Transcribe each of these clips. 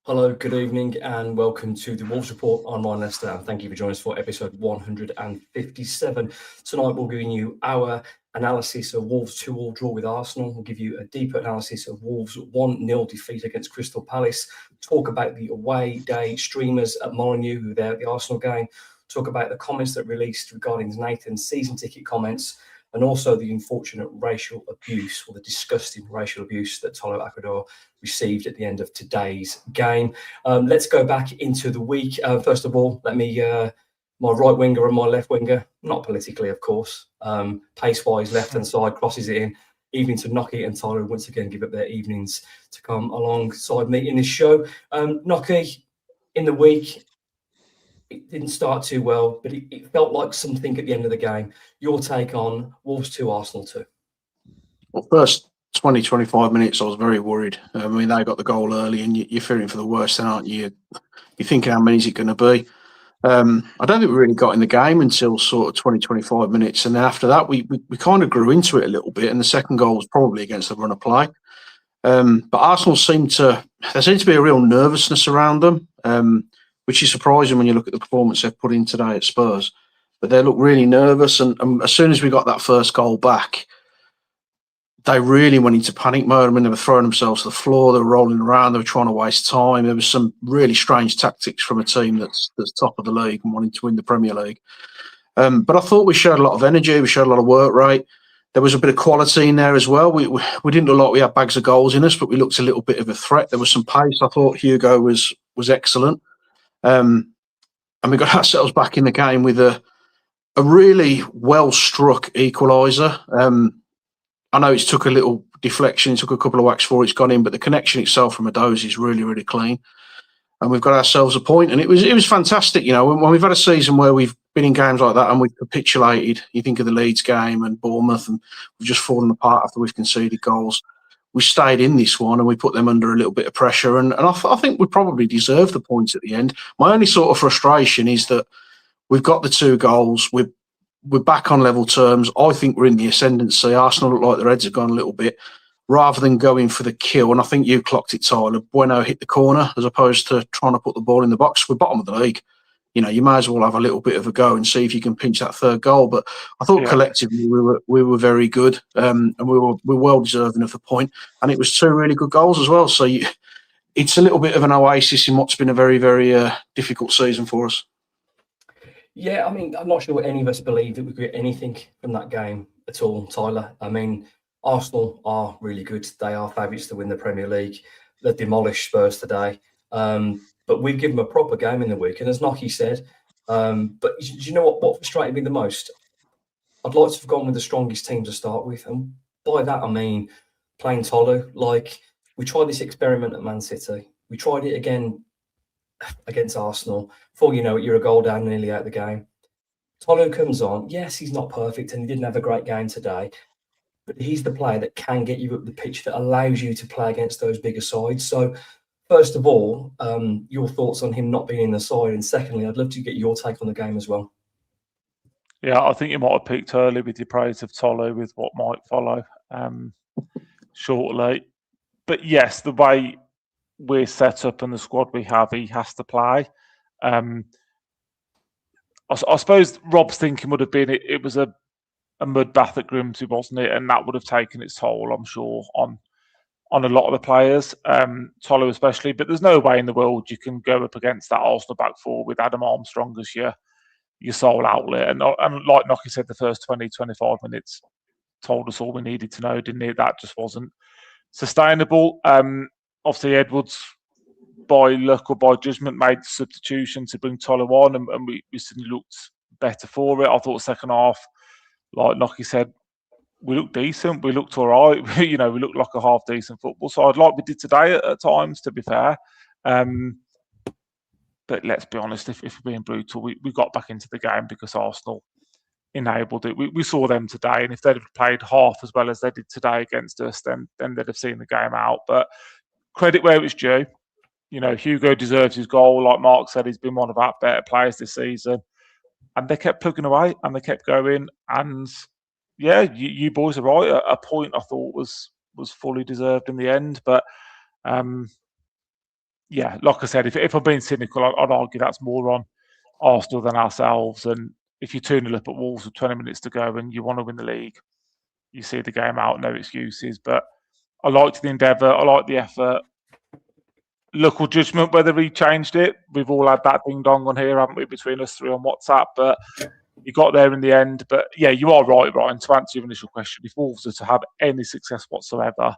Hello, good evening, and welcome to the Wolves Report. I'm Ryan Lester, and thank you for joining us for episode 157. Tonight, we're giving you our analysis of Wolves' 2-2 draw with Arsenal. We'll give you a deeper analysis of Wolves' 1-0 defeat against Crystal Palace. Talk about the away day streamers at Molineux who were there at the Arsenal game. Talk about the comments that released regarding Nathan's season ticket comments, and also the unfortunate racial abuse, or the disgusting racial abuse that Tolo Akedor received at the end of today's game. Let's go back into the week. First of all, let me, my right winger and my left winger, not politically, of course, pace-wise, left-hand side, crosses it in. Evening to Nocky and Tyler once again give up their evenings to come alongside me in this show. Nocky, in the week, it didn't start too well, but it felt like something at the end of the game. Your take on Wolves 2, Arsenal 2? Well, first 20, 25 minutes, I was very worried. I mean, they got the goal early and you're fearing for the worst, then, aren't you? You're thinking, how many is it going to be? I don't think we really got in the game until sort of 20, 25 minutes. And then after that, we kind of grew into it a little bit. And the second goal was probably against the run of play. But Arsenal there seemed to be a real nervousness around them, which is surprising when you look at the performance they've put in today at Spurs. But they look really nervous. And as soon as we got that first goal back, they really went into panic mode. I mean, they were throwing themselves to the floor. They were rolling around. They were trying to waste time. There was some really strange tactics from a team that's top of the league and wanting to win the Premier League. But I thought we showed a lot of energy. We showed a lot of work rate. There was a bit of quality in there as well. We didn't look like we had bags of goals in us, but we looked a little bit of a threat. There was some pace. I thought Hugo was excellent. And we got ourselves back in the game with a really well-struck equaliser. I know it's took a little deflection, it took a couple of whacks before it's gone in, but the connection itself from Adozi is really, really clean. And we've got ourselves a point, and it was fantastic. You know, when we've had a season where we've been in games like that and we've capitulated, you think of the Leeds game and Bournemouth, and we've just fallen apart after we've conceded goals. We stayed in this one and we put them under a little bit of pressure, and I think we probably deserved the points at the end. My only sort of frustration is that we've got the 2 goals. We're back on level terms. I think we're in the ascendancy. Arsenal look like their heads have gone a little bit. Rather than going for the kill, and I think you clocked it, Tyler, Bueno hit the corner as opposed to trying to put the ball in the box. We're bottom of the league. You know, you might as well have a little bit of a go and see if you can pinch that 3rd goal. But I thought collectively we were very good, and we were well deserving of the point. And it was 2 really good goals as well. So it's a little bit of an oasis in what's been a very, very difficult season for us. Yeah, I mean, I'm not sure any of us believe that we could get anything from that game at all, Tyler. I mean, Arsenal are really good. They are favourites to win the Premier League. They've demolished Spurs today. But we've given them a proper game in the week. And as Nocky said, but do you know what frustrated me the most? I'd like to have gone with the strongest team to start with. And by that, I mean playing Tolo. Like, we tried this experiment at Man City. We tried it again against Arsenal. Before you know it, you're a goal down, nearly out of the game. Tolo comes on. Yes, he's not perfect and he didn't have a great game today, but he's the player that can get you up the pitch, that allows you to play against those bigger sides. So, first of all, your thoughts on him not being in the side, and secondly, I'd love to get your take on the game as well. Yeah, I think you might have peaked early with your praise of Tolo with what might follow shortly. But yes, the way we're set up and the squad we have, he has to play. I suppose Rob's thinking would have been it was a mud bath at Grimsby, wasn't it? And that would have taken its toll, I'm sure, on a lot of the players, Tolo especially. But there's no way in the world you can go up against that Arsenal back four with Adam Armstrong as your sole outlet. And like Nocky said, the first 20, 25 minutes told us all we needed to know, didn't it? That just wasn't sustainable. Obviously, Edwards, by luck or by judgment, made the substitution to bring Tolo on, and we certainly looked better for it. I thought the second half, like Nocky said, we looked decent. We looked all right. We looked like a half-decent football side, like we did today at times, to be fair. But let's be honest, if we're being brutal, we got back into the game because Arsenal enabled it. We saw them today, and if they'd have played half as well as they did today against us, then they'd have seen the game out. But credit where it's due. Hugo deserves his goal. Like Mark said, he's been one of our better players this season. And they kept plugging away, and they kept going. And yeah, you boys are right. A point I thought was fully deserved in the end. But yeah, like I said, if I'm being cynical, I'd argue that's more on Arsenal than ourselves. And if you're 2-0 up at Wolves with 20 minutes to go and you want to win the league, you see the game out, no excuses. But I liked the endeavour, I liked the effort. Local judgment whether he changed it. We've all had that ding dong on here, haven't we, between us three on WhatsApp? But he got there in the end. But yeah, you are right, Ryan. To answer your initial question, if Wolves are to have any success whatsoever,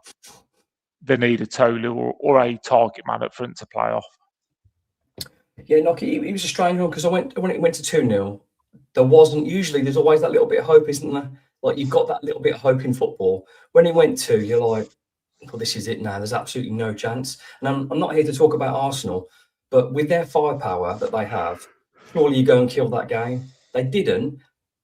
they need a Tolu or a target man up front to play off. Yeah, Nocky, it was a strange one because when it went to 2-0, there's always that little bit of hope, isn't there? Like, you've got that little bit of hope in football. When it went 2, you're like, well, this is it now. There's absolutely no chance. And I'm not here to talk about Arsenal, but with their firepower that they have, surely you go and kill that game. They didn't,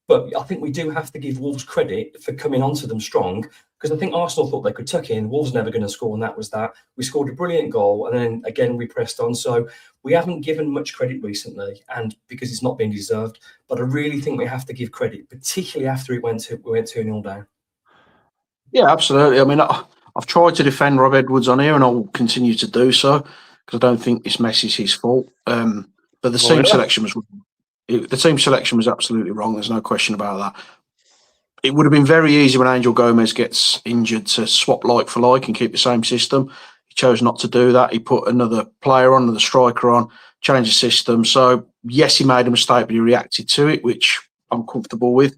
but I think we do have to give Wolves credit for coming onto them strong, because I think Arsenal thought they could tuck in. Wolves never going to score, and that was that. We scored a brilliant goal, and then again we pressed on. So we haven't given much credit recently, and because it's not been deserved. But I really think we have to give credit, particularly after we went 2-0 down. Yeah, absolutely. I mean, I've tried to defend Rob Edwards on here, and I will continue to do so because I don't think this mess is his fault. But the team selection was the team selection was absolutely wrong. There's no question about that. It would have been very easy when Angel Gomez gets injured to swap like for like and keep the same system. He chose not to do that. He put another player on, another striker on, changed the system. So yes, he made a mistake, but he reacted to it, which I'm comfortable with.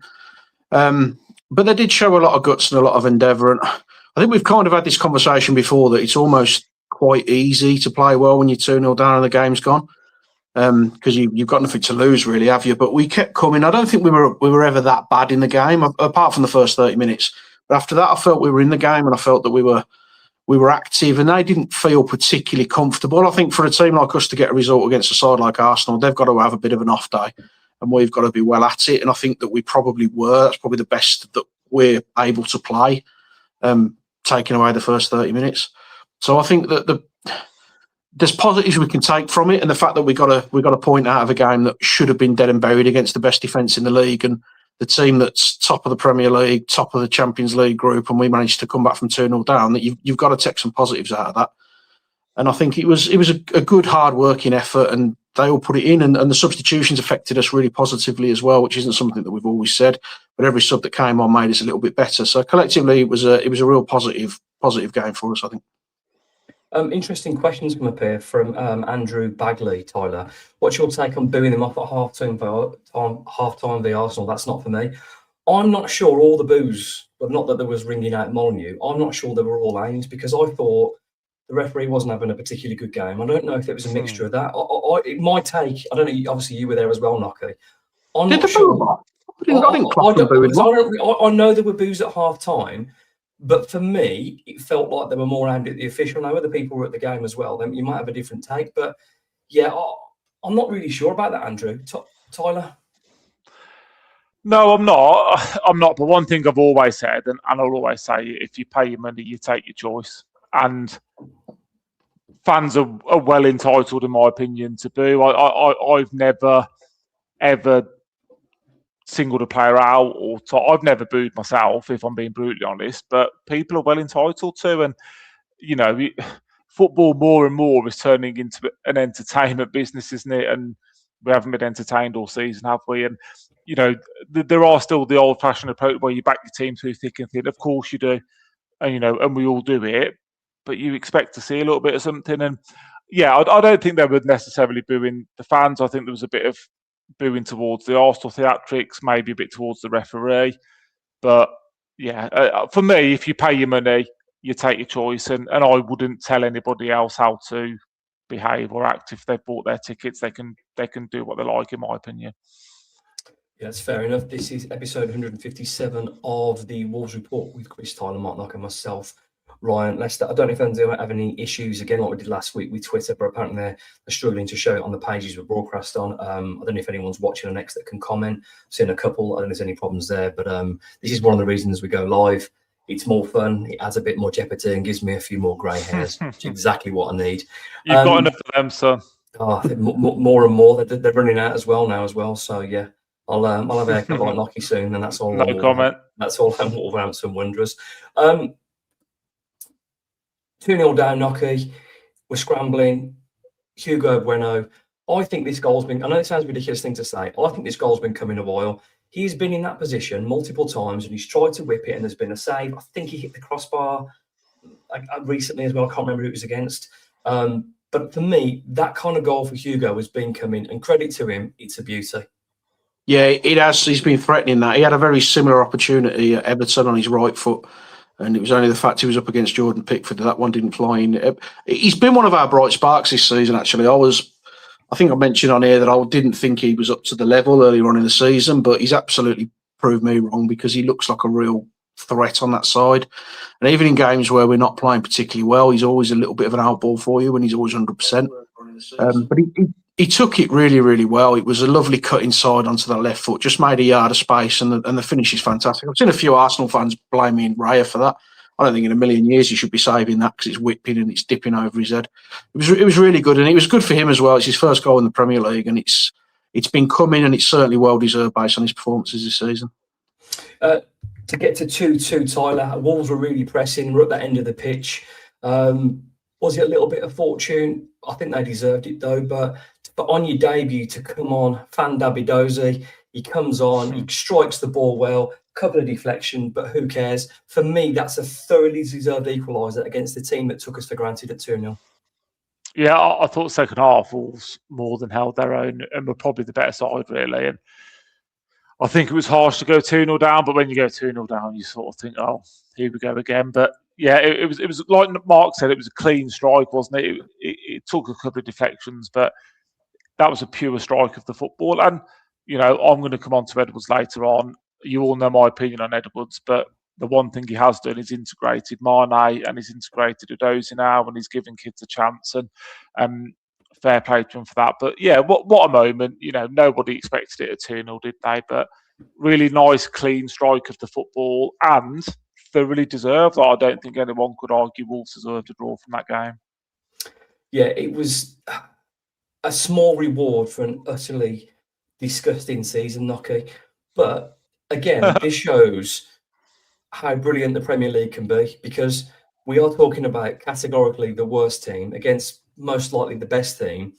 But they did show a lot of guts and a lot of endeavour. And I think we've kind of had this conversation before that it's almost quite easy to play well when you're 2-0 down and the game's gone. Because you've got nothing to lose, really, have you? But we kept coming. I don't think we were ever that bad in the game, apart from the first 30 minutes. But after that, I felt we were in the game, and I felt that we were active, and they didn't feel particularly comfortable. I think for a team like us to get a result against a side like Arsenal, they've got to have a bit of an off day, and we've got to be well at it. And I think that we probably were. That's probably the best that we're able to play, taking away the first 30 minutes. So I think that there's positives we can take from it, and the fact that we got a point out of a game that should have been dead and buried against the best defence in the league and the team that's top of the Premier League, top of the Champions League group, and we managed to come back from 2-0 down. That you've got to take some positives out of that. And I think it was a good hard working effort, and they all put it in, and the substitutions affected us really positively as well, which isn't something that we've always said. But every sub that came on made us a little bit better. So collectively, it was a real positive game for us, I think. Interesting questions come up here from Andrew Bagley. Tyler, what's your take on booing them off at half-time via Arsenal? That's not for me. I'm not sure all the boos, but not that there was ringing out Molineux. I'm not sure they were all aimed, because I thought the referee wasn't having a particularly good game. I don't know if it was a mixture of that. My take, I don't know, obviously you were there as well, Nocky. I'm not sure. I know there were boos at half-time, but for me, it felt like they were more aimed at the official. Now, other people were at the game as well. Then you might have a different take, but yeah, I'm not really sure about that, Andrew. Tyler? No, I'm not. But one thing I've always said, and I'll always say, if you pay your money, you take your choice. And fans are well entitled, in my opinion, to boo. I've never, ever singled a player out, I've never booed myself, if I'm being brutally honest, but people are well entitled to. And football more and more is turning into an entertainment business, isn't it? And we haven't been entertained all season, have we? And there are still the old-fashioned approach where you back your team through thick and thin. Of course you do, and and we all do it, but you expect to see a little bit of something. And yeah, I don't think they were necessarily booing the fans. I think there was a bit of booing towards the Arsenal theatrics, maybe a bit towards the referee. But yeah, for me, if you pay your money, you take your choice, and I wouldn't tell anybody else how to behave or act. If they've bought their tickets, they can do what they like, in my opinion. Yeah, that's fair enough. This is episode 157 of the Wolves Report with Chris, Tyler, Mark Knock, and myself, Ryan Lester. I don't know if anyone have any issues, again, like we did last week with Twitter, but apparently they're struggling to show it on the pages we're broadcast on. I don't know if anyone's watching on X that can comment. I've seen a couple. I don't know if there's any problems there, but this is one of the reasons we go live. It's more fun. It adds a bit more jeopardy and gives me a few more grey hairs, which is exactly what I need. You've got enough of them, son. Oh, more and more. They're running out as well. So yeah, I'll have a haircut like Nocky soon, and that's all. No comment. That's all. Wolverhampton Wanderers. 2-0 down, Nocky. We're scrambling. Hugo Bueno. I think this goal's been, I know it sounds a ridiculous thing to say. I think this goal's been coming a while. He's been in that position multiple times and he's tried to whip it and there's been a save. I think he hit the crossbar recently as well. I can't remember who it was against. But for me, that kind of goal for Hugo has been coming, and credit to him, it's a beauty. Yeah, it has. He's been threatening that. He had a very similar opportunity at Everton on his right foot, and it was only the fact he was up against Jordan Pickford that one didn't fly in. He's been one of our bright sparks this season, actually. I think I mentioned on here that I didn't think he was up to the level earlier on in the season, but he's absolutely proved me wrong because he looks like a real threat on that side. And even in games where we're not playing particularly well, he's always a little bit of an outball for you when he's always 100%. But he took it really, really well. It was a lovely cut inside onto the left foot, just made a yard of space, and the finish is fantastic. I've seen a few Arsenal fans blaming Raya for that. I don't think in a million years he should be saving that because it's whipping and it's dipping over his head. It was really good, and it was good for him as well. It's his first goal in the Premier League, and it's been coming, and it's certainly well deserved based on his performances this season. To get to 2-2, Tyler, Wolves were really pressing. We're at that end of the pitch. Was it a little bit of fortune? I think they deserved it though. But on your debut to come on, Fan Dabidozi, he comes on, he strikes the ball well, couple of deflection, but who cares? For me, that's a thoroughly deserved equaliser against the team that took us for granted at 2-0. Yeah, I thought second half Wolves more than held their own and were probably the better side, really. And I think it was harsh to go 2-0 down, but when you go 2-0 down, you sort of think, oh, here we go again. But yeah, it was like Mark said, it was a clean strike, wasn't it? It took a couple of deflections, but that was a pure strike of the football. And, you know, I'm going to come on to Edwards later on. You all know my opinion on Edwards, but the one thing he has done is integrated Mane and he's integrated Udozi now, and he's giving kids a chance. And fair play to him for that. But yeah, what a moment. You know, nobody expected it at 2-0, did they? But really nice, clean strike of the football and thoroughly deserved. I don't think anyone could argue Wolves deserved a draw from that game. Yeah, it was a small reward for an utterly disgusting season, Nocky. But again, this shows how brilliant the Premier League can be, because we are talking about categorically the worst team against most likely the best team.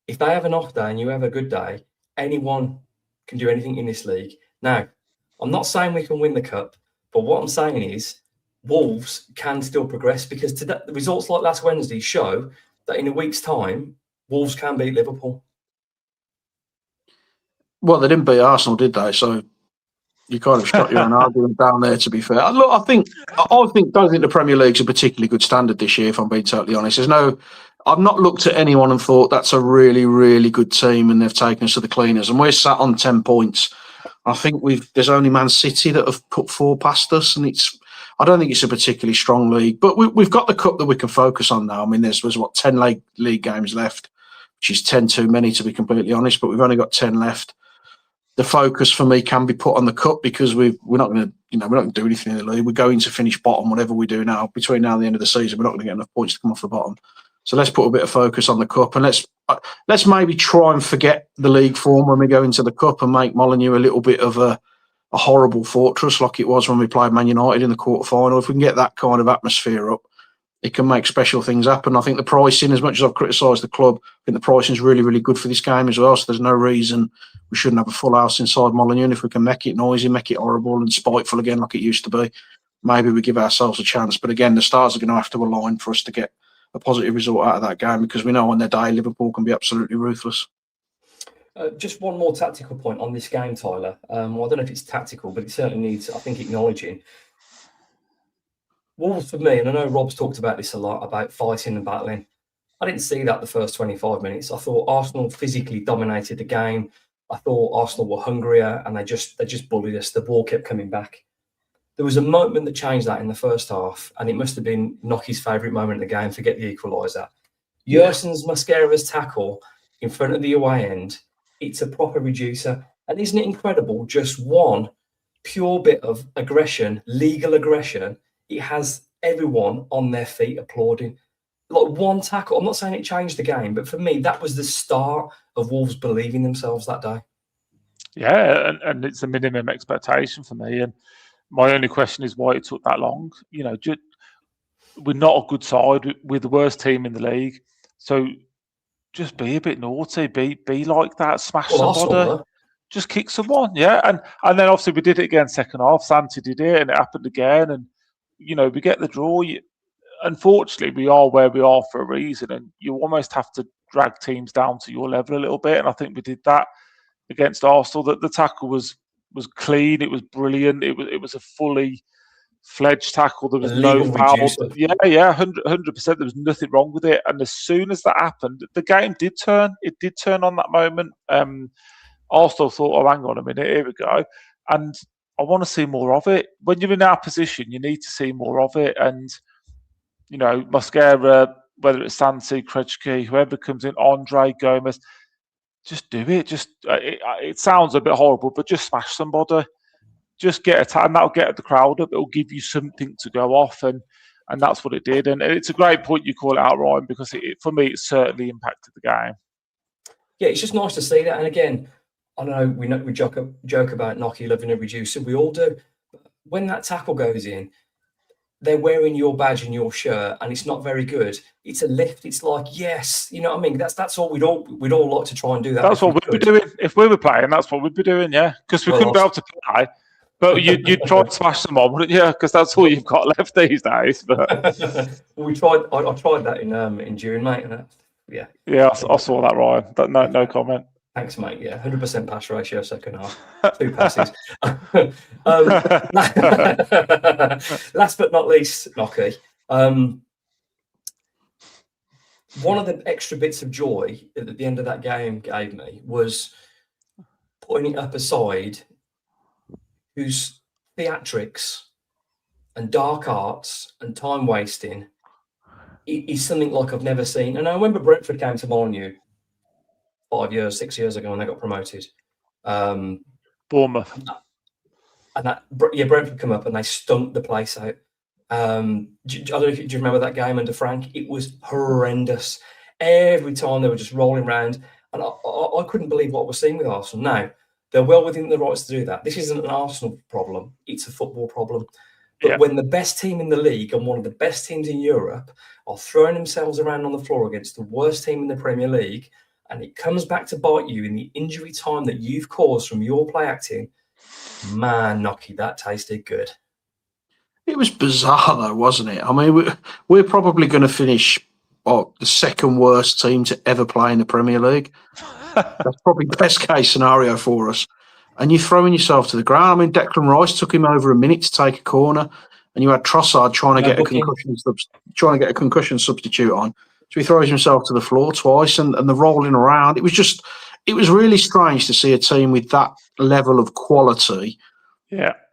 If they have an off day and you have a good day, anyone can do anything in this league. Now, I'm not saying we can win the cup, but what I'm saying is Wolves can still progress, because today, the results like last Wednesday show that in a week's time, Wolves can beat Liverpool. Well, they didn't beat Arsenal, did they? So you kind of shot your own argument down there, to be fair. Look, I don't think the Premier League's a particularly good standard this year, if I'm being totally honest. I've not looked at anyone and thought that's a really, really good team and they've taken us to the cleaners. And we're sat on 10 points. I think there's only Man City that have put 4 past us, and I don't think it's a particularly strong league. But we've got the cup that we can focus on now. I mean, there's 10 league games left, which is 10 too many, to be completely honest. But we've only got 10 left. The focus for me can be put on the cup, because we're not going to do anything in the league. We're going to finish bottom, whatever we do now. Between now and the end of the season, we're not going to get enough points to come off the bottom. So let's put a bit of focus on the cup, and let's maybe try and forget the league form when we go into the cup and make Molineux a little bit of a horrible fortress like it was when we played Man United in the quarter-final. If we can get that kind of atmosphere up, it can make special things happen. I think the pricing, as much as I've criticised the club, I think the pricing is really, really good for this game as well. So there's no reason we shouldn't have a full house inside Molineux. And if we can make it noisy, make it horrible and spiteful again like it used to be, maybe we give ourselves a chance. But again, the stars are going to have to align for us to get a positive result out of that game, because we know on their day Liverpool can be absolutely ruthless. Just one more tactical point on this game, Tyler. Well, I don't know if it's tactical, but it certainly needs, I think, acknowledging. Wolves, for me, and I know Rob's talked about this a lot, about fighting and battling. I didn't see that the first 25 minutes. I thought Arsenal physically dominated the game. I thought Arsenal were hungrier, and they just bullied us. The ball kept coming back. There was a moment that changed that in the first half, and it must have been Nocky's favourite moment in the game to get the equaliser. Yersin's Mascara's tackle in front of the away end, it's a proper reducer. And isn't it incredible? Just one pure bit of aggression, legal aggression, it has everyone on their feet applauding. Like one tackle, I'm not saying it changed the game, but for me, that was the start of Wolves believing themselves that day. Yeah, and it's a minimum expectation for me. And my only question is why it took that long. You know, we're not a good side. We're the worst team in the league. So just be a bit naughty, be like that, smash Well, somebody. Arsenal, Just kick someone, yeah. And then obviously we did it again second half. Santi did it, and it happened again. And we get the draw. Unfortunately, we are where we are for a reason, and you almost have to drag teams down to your level a little bit. And I think we did that against Arsenal. That the tackle was clean. It was brilliant. It was a fully fledged tackle. There a was no legal foul. reducer. Yeah, 100%. There was nothing wrong with it. And as soon as that happened, the game did turn. It did turn on that moment. Arsenal thought, oh, hang on a minute, here we go. And I want to see more of it. When you're in our position, you need to see more of it. And, Mosquera, whether it's Santi, Krejci, whoever comes in, Andre, Gomez, just do it. It sounds a bit horrible, but just smash somebody. Just get and that'll get the crowd up. It'll give you something to go off. And that's what it did. And it's a great point you call it out, Ryan, because for me, it certainly impacted the game. Yeah, it's just nice to see that. And again, I know we joke about Nocky loving a reducer. We all do. But when that tackle goes in, they're wearing your badge and your shirt, and it's not very good. It's a lift. It's like, yes, you know what I mean. That's all we'd all like to try and do that. That's what we'd be doing if we were playing. That's what we'd be doing, yeah. Because we couldn't be able to play, but you'd try to smash them on, wouldn't you? Because that's all you've got left these days. But we tried. I tried that in June, mate. And yeah. Yeah, I saw that, Ryan. No comment. Thanks, mate. Yeah, 100% pass ratio, second half, 2 passes. Last but not least, Nocky. One of the extra bits of joy at the end of that game gave me was putting it up aside whose theatrics and dark arts and time wasting is something like I've never seen. And I remember Brentford came to Molineux 6 years ago when they got promoted. Bournemouth. And Brentford come up and they stunk the place out. I don't know if you remember that game under Frank. It was horrendous. Every time they were just rolling around. And I couldn't believe what I was seeing with Arsenal. Now, they're well within the rights to do that. This isn't an Arsenal problem. It's a football problem. But when the best team in the league and one of the best teams in Europe are throwing themselves around on the floor against the worst team in the Premier League, and it comes back to bite you in the injury time that you've caused from your play acting, man, Nocky, that tasted good. It was bizarre, though, wasn't it? I mean, we're probably going to finish the second worst team to ever play in the Premier League. That's probably best case scenario for us. And you're throwing yourself to the ground. I mean, Declan Rice took him over a minute to take a corner, and you had Trossard trying to get a concussion substitute on. So he throws himself to the floor twice, and the rolling around. It was really strange to see a team with that level of quality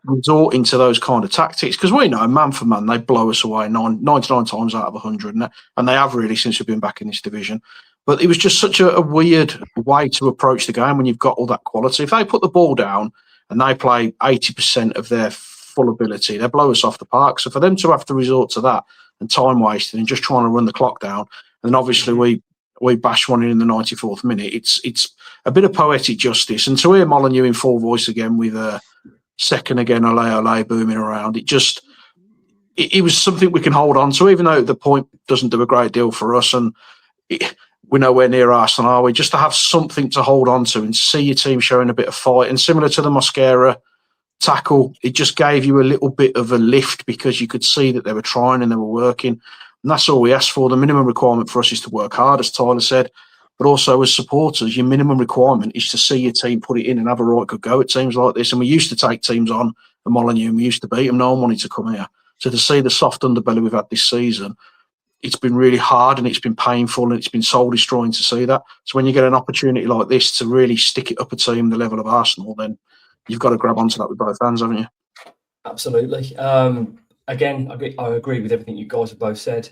resorting to those kind of tactics. Because we know, man for man, they blow us away 99 times out of 100, and they have really since we've been back in this division. But it was just such a weird way to approach the game when you've got all that quality. If they put the ball down and they play 80% of their full ability, they blow us off the park. So for them to have to resort to that and time wasting and just trying to run the clock down, and then obviously we bash one in the 94th minute. It's a bit of poetic justice. And to hear Molineux in full voice again with second again, ole booming around, it was something we can hold on to, even though the point doesn't do a great deal for us. And we're nowhere near Arsenal, are we? Just to have something to hold on to and see your team showing a bit of fight. And similar to the Mosquera tackle, it just gave you a little bit of a lift because you could see that they were trying and they were working. And that's all we ask for. The minimum requirement for us is to work hard, as Tyler said. But also as supporters, your minimum requirement is to see your team put it in and have a right good go at teams like this. And we used to take teams on at Molineux and we used to beat them. No one wanted to come here. So to see the soft underbelly we've had this season, it's been really hard and it's been painful and it's been soul destroying to see that. So when you get an opportunity like this to really stick it up a team the level of Arsenal, then you've got to grab onto that with both hands, haven't you? Absolutely. Again, I agree with everything you guys have both said.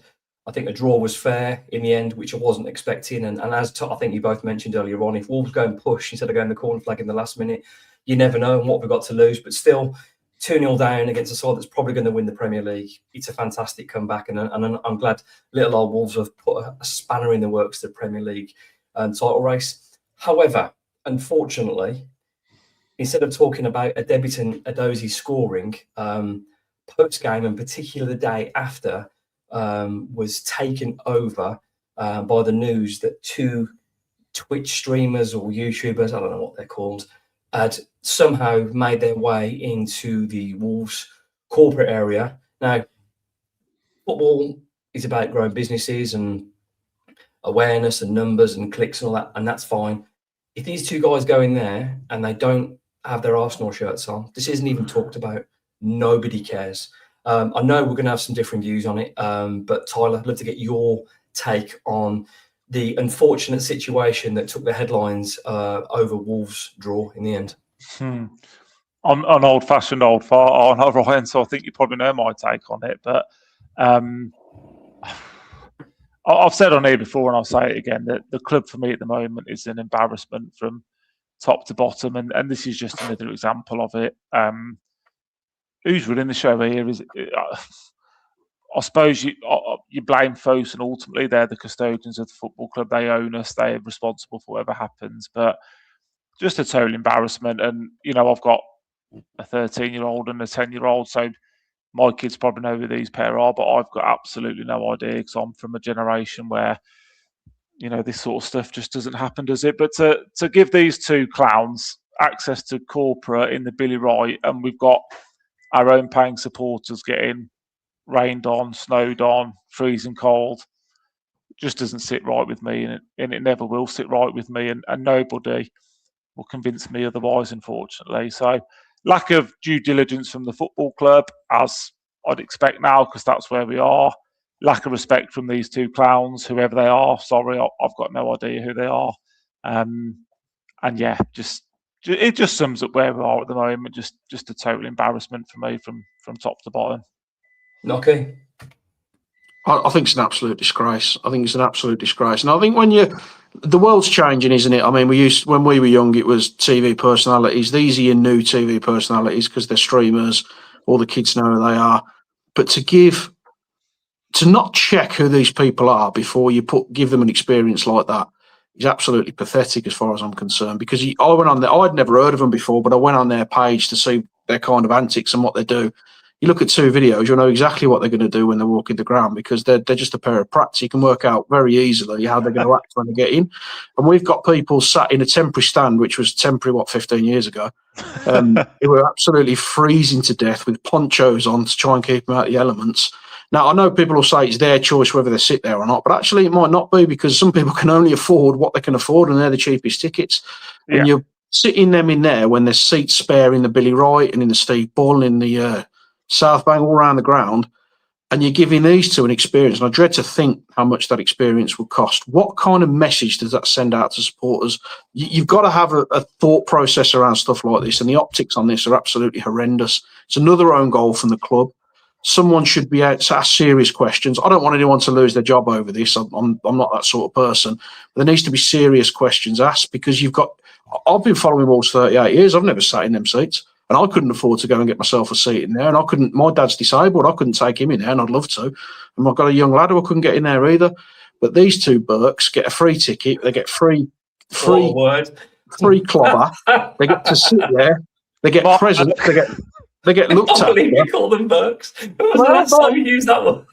I think a draw was fair in the end, which I wasn't expecting. And as I think you both mentioned earlier on, if Wolves go and push instead of going the corner flag in the last minute, you never know what we've got to lose. But still, 2-0 down against a side that's probably going to win the Premier League. It's a fantastic comeback. And I'm glad little old Wolves have put a spanner in the works to the Premier League title race. However, unfortunately, instead of talking about a debutant Edozie scoring, post-game, and particularly the day after, was taken over by the news that 2 Twitch streamers or YouTubers, I don't know what they're called, had somehow made their way into the Wolves corporate area. Now, football is about growing businesses and awareness and numbers and clicks and all that, and that's fine. If these two guys go in there and they don't have their Arsenal shirts on, this isn't even talked about. Nobody cares. I know we're going to have some different views on it, but Tyler, I'd love to get your take on the unfortunate situation that took the headlines over Wolves' draw in the end. I'm an old-fashioned old fart, aren't I, Ryan? So I think you probably know my take on it. But I've said on here before, and I'll say it again, that the club for me at the moment is an embarrassment from top to bottom, and this is just another example of it. Who's running the show here? I suppose you blame Fosun, and ultimately they're the custodians of the football club. They own us. They're responsible for whatever happens. But just a total embarrassment. And, I've got a 13-year-old and a 10-year-old, so my kids probably know who these pair are, but I've got absolutely no idea because I'm from a generation where, this sort of stuff just doesn't happen, does it? But to give these two clowns access to corporate in the Billy Wright, and we've got our own paying supporters getting rained on, snowed on, freezing cold, just doesn't sit right with me, and it never will sit right with me, and nobody will convince me otherwise, unfortunately. So lack of due diligence from the football club, as I'd expect now, because that's where we are. Lack of respect from these two clowns, whoever they are. Sorry, I've got no idea who they are. And yeah, it just sums up where we are at the moment. Just a total embarrassment for me from top to bottom. Okay. I think it's an absolute disgrace. And I think the world's changing, isn't it? I mean, when we were young, it was TV personalities. These are your new TV personalities because they're streamers. All the kids know who they are. But to not check who these people are before you give them an experience like that is absolutely pathetic as far as I'm concerned. Because I went on there, I'd never heard of them before, but I went on their page to see their kind of antics and what they do. You look at 2 videos, you'll know exactly what they're going to do when they're walking the ground because they're just a pair of prats. You can work out very easily how they're going to act when they get in. And we've got people sat in a temporary stand, which was temporary, 15 years ago, who were absolutely freezing to death with ponchos on to try and keep them out of the elements. Now, I know people will say it's their choice whether they sit there or not, but actually it might not be because some people can only afford what they can afford and they're the cheapest tickets. Yeah. And you're sitting them in there when there's seats spare in the Billy Wright and in the Steve Bull and in the South Bank, all around the ground, and you're giving these two an experience. And I dread to think how much that experience will cost. What kind of message does that send out to supporters? You've got to have a thought process around stuff like this, and the optics on this are absolutely horrendous. It's another own goal from the club. Someone should be able to ask serious questions. I don't want anyone to lose their job over this. I'm not that sort of person. But there needs to be serious questions asked because I've been following Wolves 38 years. I've never sat in them seats. And I couldn't afford to go and get myself a seat in there. And my dad's disabled. I couldn't take him in there, andD love to. And I've got a young lad who I couldn't get in there either. But these two Burks get a free ticket. They get free clobber. They get to sit there. They get presents. They get looked at. You call them Burks. When was the last time you used that one?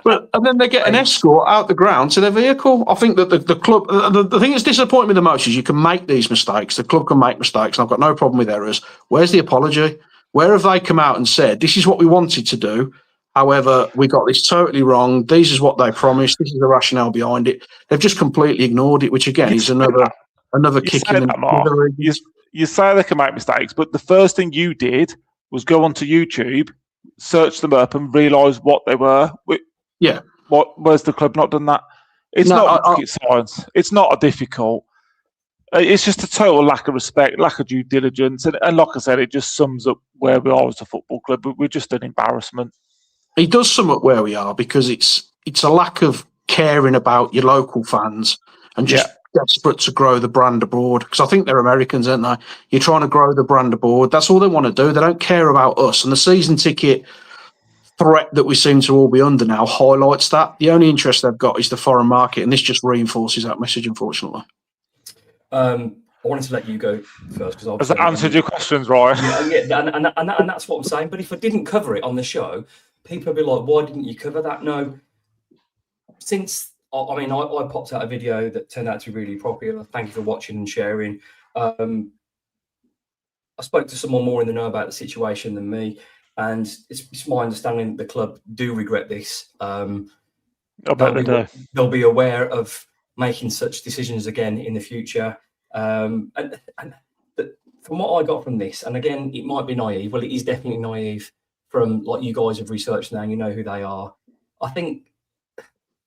And then they get an escort out the ground to their vehicle. I think that the club, the thing that's disappointing me the most is you can make these mistakes. The club can make mistakes, and I've got no problem with errors. Where's the apology? Where have they come out and said, this is what we wanted to do, however, we got this totally wrong, this is what they promised, this is the rationale behind it. They've just completely ignored it, which again is another kick in the... You say they can make mistakes, but the first thing you did was go onto YouTube, search them up and realise what they were. Yeah. Where's the club not done that? It's not rocket science. It's not difficult. It's just a total lack of respect, lack of due diligence. And like I said, it just sums up where we are as a football club. But we're just an embarrassment. It does sum up where we are because it's a lack of caring about your local fans and just desperate to grow the brand abroad. Because I think they're Americans, aren't they? You're trying to grow the brand abroad. That's all they want to do. They don't care about us. And the season ticket threat that we seem to all be under now highlights that. The only interest they've got is the foreign market, and this just reinforces that message, unfortunately. I wanted to let you go first. Has that answered your questions, Ryan? Yeah, and that's what I'm saying. But if I didn't cover it on the show, people would be like, why didn't you cover that? No. Since I popped out a video that turned out to be really popular. Thank you for watching and sharing. I spoke to someone more in the know about the situation than me, and it's my understanding that the club do regret this. I bet they do. They'll be aware of making such decisions again in the future. And from what I got from this, and again, it might be naive. Well, it is definitely naive from like you guys have researched now and you know who they are. I think,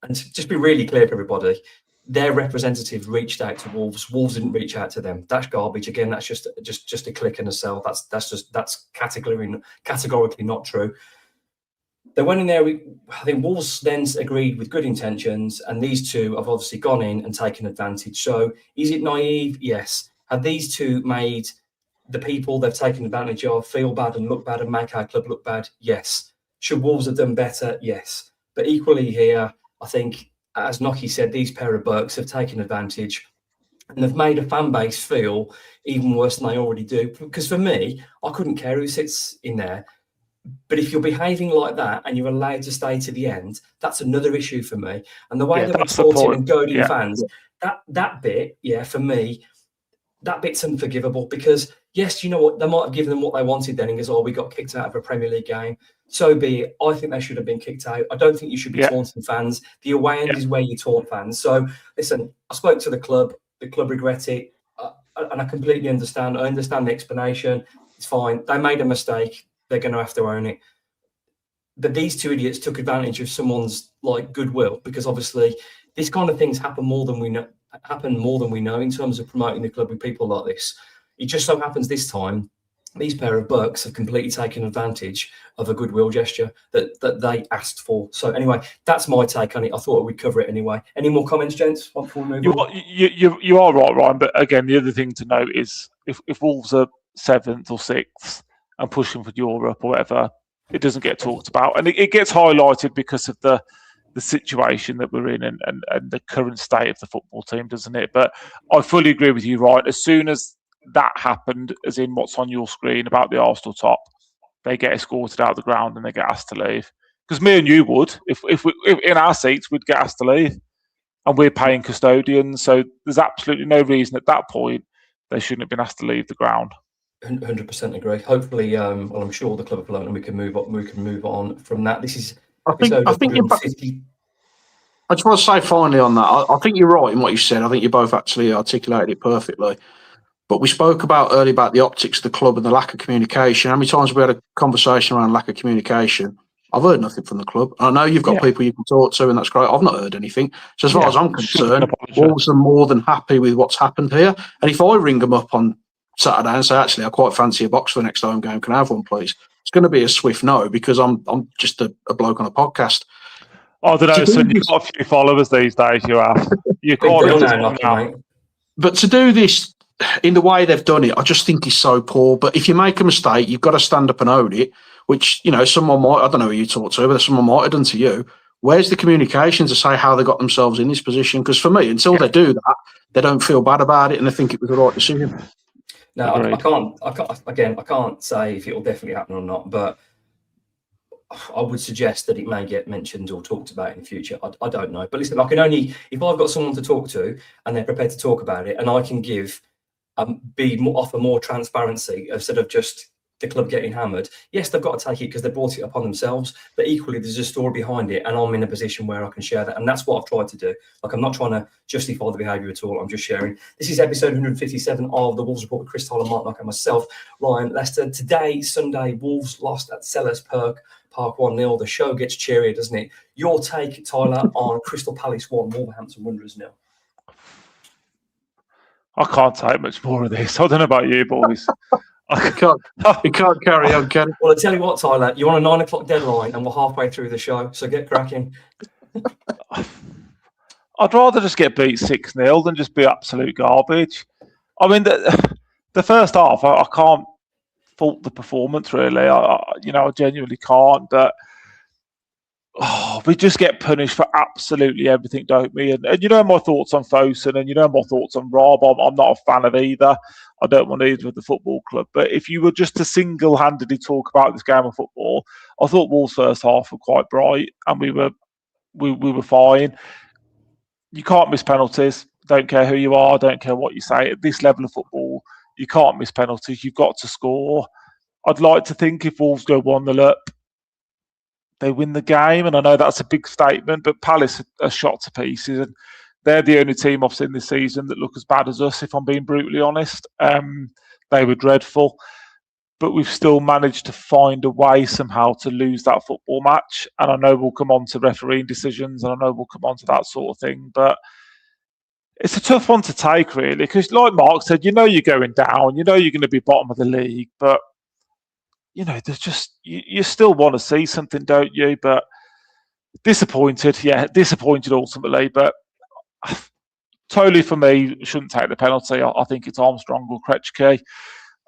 and to just be really clear for everybody, their representatives reached out to Wolves. Wolves didn't reach out to them. That's garbage. Again, that's just a click and a sell. That's categorically not true. They went in there. I think Wolves then agreed with good intentions, and these two have obviously gone in and taken advantage. So, is it naive? Yes. Have these two made the people they've taken advantage of feel bad and look bad and make our club look bad? Yes. Should Wolves have done better? Yes. But equally here, I think, as Nocky said, these pair of Burks have taken advantage and they've made a fan base feel even worse than they already do. Because for me, I couldn't care who sits in there. But if you're behaving like that and you're allowed to stay to the end, that's another issue for me. And the way they were taunting and goading fans, that bit, for me, that bit's unforgivable because, yes, you know what, they might have given them what they wanted then and goes, we got kicked out of a Premier League game. So be it. I think they should have been kicked out. I don't think you should be taunting fans. The away end is where you taunt fans. So, listen, I spoke to the club. The club regret it. And I completely understand. I understand the explanation. It's fine. They made a mistake. They're going to have to own it. But these two idiots took advantage of someone's goodwill because obviously this kind of things happen more than we know in terms of promoting the club with people like this. It just so happens this time these pair of Burks have completely taken advantage of a goodwill gesture that they asked for. So anyway, that's my take on it. I thought we'd cover it anyway. Any more comments, gents, before we move on? You are right, Ryan. But again, the other thing to note is if Wolves are 7th or 6th and pushing for Europe or whatever, it doesn't get talked about. And it gets highlighted because of the situation that we're in and the current state of the football team, doesn't it? But I fully agree with you, Ryan. As soon as that happened, as in what's on your screen about the Arsenal top, they get escorted out of the ground and they get asked to leave. Because me and you would, if in our seats, we'd get asked to leave. And we're paying custodians. So there's absolutely no reason at that point they shouldn't have been asked to leave the ground. 100% agree. Hopefully, I'm sure the club have learned and we can move on from that. This is I think I just want to say finally on that, I think you're right in what you said. I think you both actually articulated it perfectly. But we spoke earlier about the optics of the club and the lack of communication. How many times have we had a conversation around lack of communication? I've heard nothing from the club. I know you've got people you can talk to, and that's great. I've not heard anything. So as far as I'm concerned, Wolves are more than happy with what's happened here. And if I ring them up on Saturday and say, actually, I quite fancy a box for the next home game, can I have one, please? It's going to be a swift no because I'm just a bloke on a podcast. I don't know, son, you've got a few followers these days, you have. You're quite now. But to do this in the way they've done it, I just think is so poor. But if you make a mistake, you've got to stand up and own it, which, someone might, I don't know who you talk to, but someone might have done to you. Where's the communication to say how they got themselves in this position? Because for me, until they do that, they don't feel bad about it and they think it was the right decision. No, I can't say if it will definitely happen or not, but I would suggest that it may get mentioned or talked about in the future. I don't know. But listen, I can only, if I've got someone to talk to and they're prepared to talk about it and I can offer more transparency instead of just the club getting hammered. Yes, they've got to take it because they brought it upon themselves, but equally there's a story behind it and I'm in a position where I can share that. And that's what I've tried to do. I'm not trying to justify the behaviour at all. I'm just sharing. This is episode 157 of the Wolves Report with Chris Tyler, Mark Knock and myself, Ryan Lester. Today, Sunday, Wolves lost at Selhurst Park 1-0. The show gets cheerier, doesn't it? Your take, Tyler, on Crystal Palace 1, Wolverhampton Wanderers 0. I can't take much more of this. I don't know about you, boys. You can't carry on, can you? Well, I tell you what, Tyler, you're on a 9 o'clock deadline and we're halfway through the show, so get cracking. I'd rather just get beat 6-0 than just be absolute garbage. I mean, the first half, I can't fault the performance, really. I genuinely can't. But we just get punished for absolutely everything, don't we? And you know my thoughts on Fosun and you know my thoughts on Rob. I'm not a fan of either. I don't want either of the football club. But if you were just to single-handedly talk about this game of football, I thought Wolves' first half were quite bright and we were fine. you can't miss penalties. Don't care who you are, don't care what you say. At this level of football, you can't miss penalties. You've got to score. I'd like to think if Wolves go 1-0 up, they win the game. And I know that's a big statement, but Palace are shot to pieces. And they're the only team I've seen this season that look as bad as us, if I'm being brutally honest. They were dreadful. But we've still managed to find a way somehow to lose that football match. And I know we'll come on to refereeing decisions, and I know we'll come on to that sort of thing. But it's a tough one to take, really, because like Mark said, you know you're going down, you know you're going to be bottom of the league, but there's just you still want to see something, don't you? But disappointed ultimately. But totally for me, shouldn't take the penalty. I think it's Armstrong or Krejci.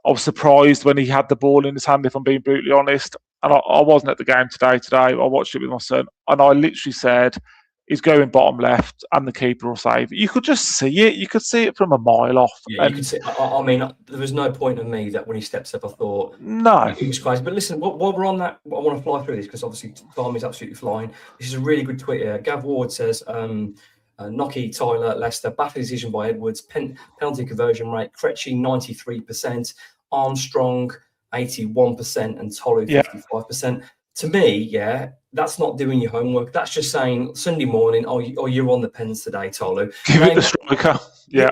I was surprised when he had the ball in his hand, if I'm being brutally honest. And I wasn't at the game today. I watched it with my son, and I literally said, he's going bottom left, and the keeper will save it. You could just see it. You could see it from a mile off. Yeah, you could see. I mean, there was no point in me that when he steps up, I thought no, it was crazy. But listen, while we're on that, I want to fly through this because obviously time is absolutely flying. This is a really good tweet here. Gav Ward says, Nocky, Tyler, Leicester, baffling decision by Edwards, penalty conversion rate, Krejci 93%, Armstrong 81%, and Tolu 55%. To me, that's not doing your homework. That's just saying Sunday morning, you're on the pens today, Tolu. Give it the striker. Yeah.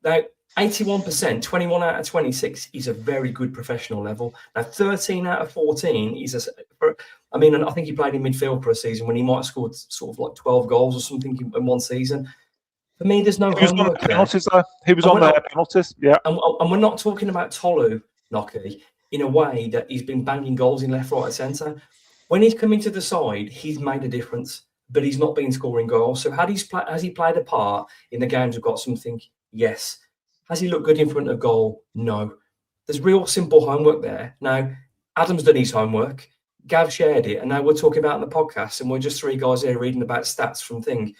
Now, 81%, 21 out of 26 is a very good professional level. Now, 13 out of 14 is I think he played in midfield for a season when he might have scored sort of like 12 goals or something in one season. For me, there's no homework there. Penalties, though. He was on their penalties, yeah. And we're not talking about Tolu, Nocky, in a way that he's been banging goals in left, right, and centre. When he's come into the side, he's made a difference, but he's not been scoring goals. So has he played a part in the games we've got something? Yes. Has he looked good in front of goal? No. There's real simple homework there. Now, Adam's done his homework. Gav shared it, and now we're talking about it on the podcast, and we're just three guys here reading about stats from thing.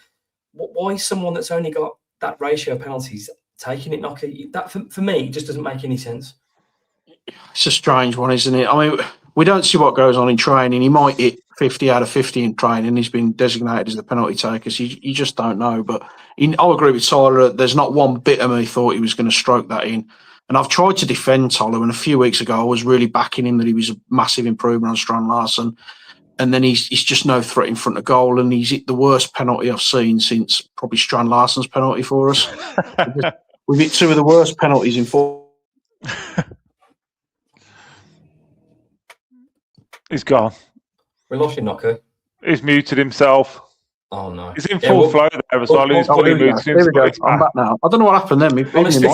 Why is someone that's only got that ratio of penalties taking it, Nocky? That, for me, just doesn't make any sense. It's a strange one, isn't it? I mean, we don't see what goes on in training. He might hit 50 out of 50 in training. He's been designated as the penalty taker. So you just don't know. But I'll agree with Tyler. There's not one bit of me thought he was going to stroke that in. And I've tried to defend Tyler. And a few weeks ago, I was really backing him that he was a massive improvement on Strand Larsen. And then he's just no threat in front of goal. And he's hit the worst penalty I've seen since probably Strand Larsen's penalty for us. We've hit two of the worst penalties in 4. He's gone. We lost you, Nocky. He's muted himself. Oh, no. He's in full flow there as well. He's fully muted himself. There we go. I'm back now. I don't know what happened then. Honestly,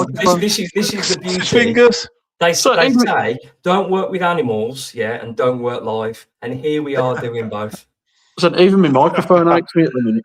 this is the beauty. Fingers. They say, don't work with animals, and don't work live. And here we are doing both. So even my microphone aches me at the minute.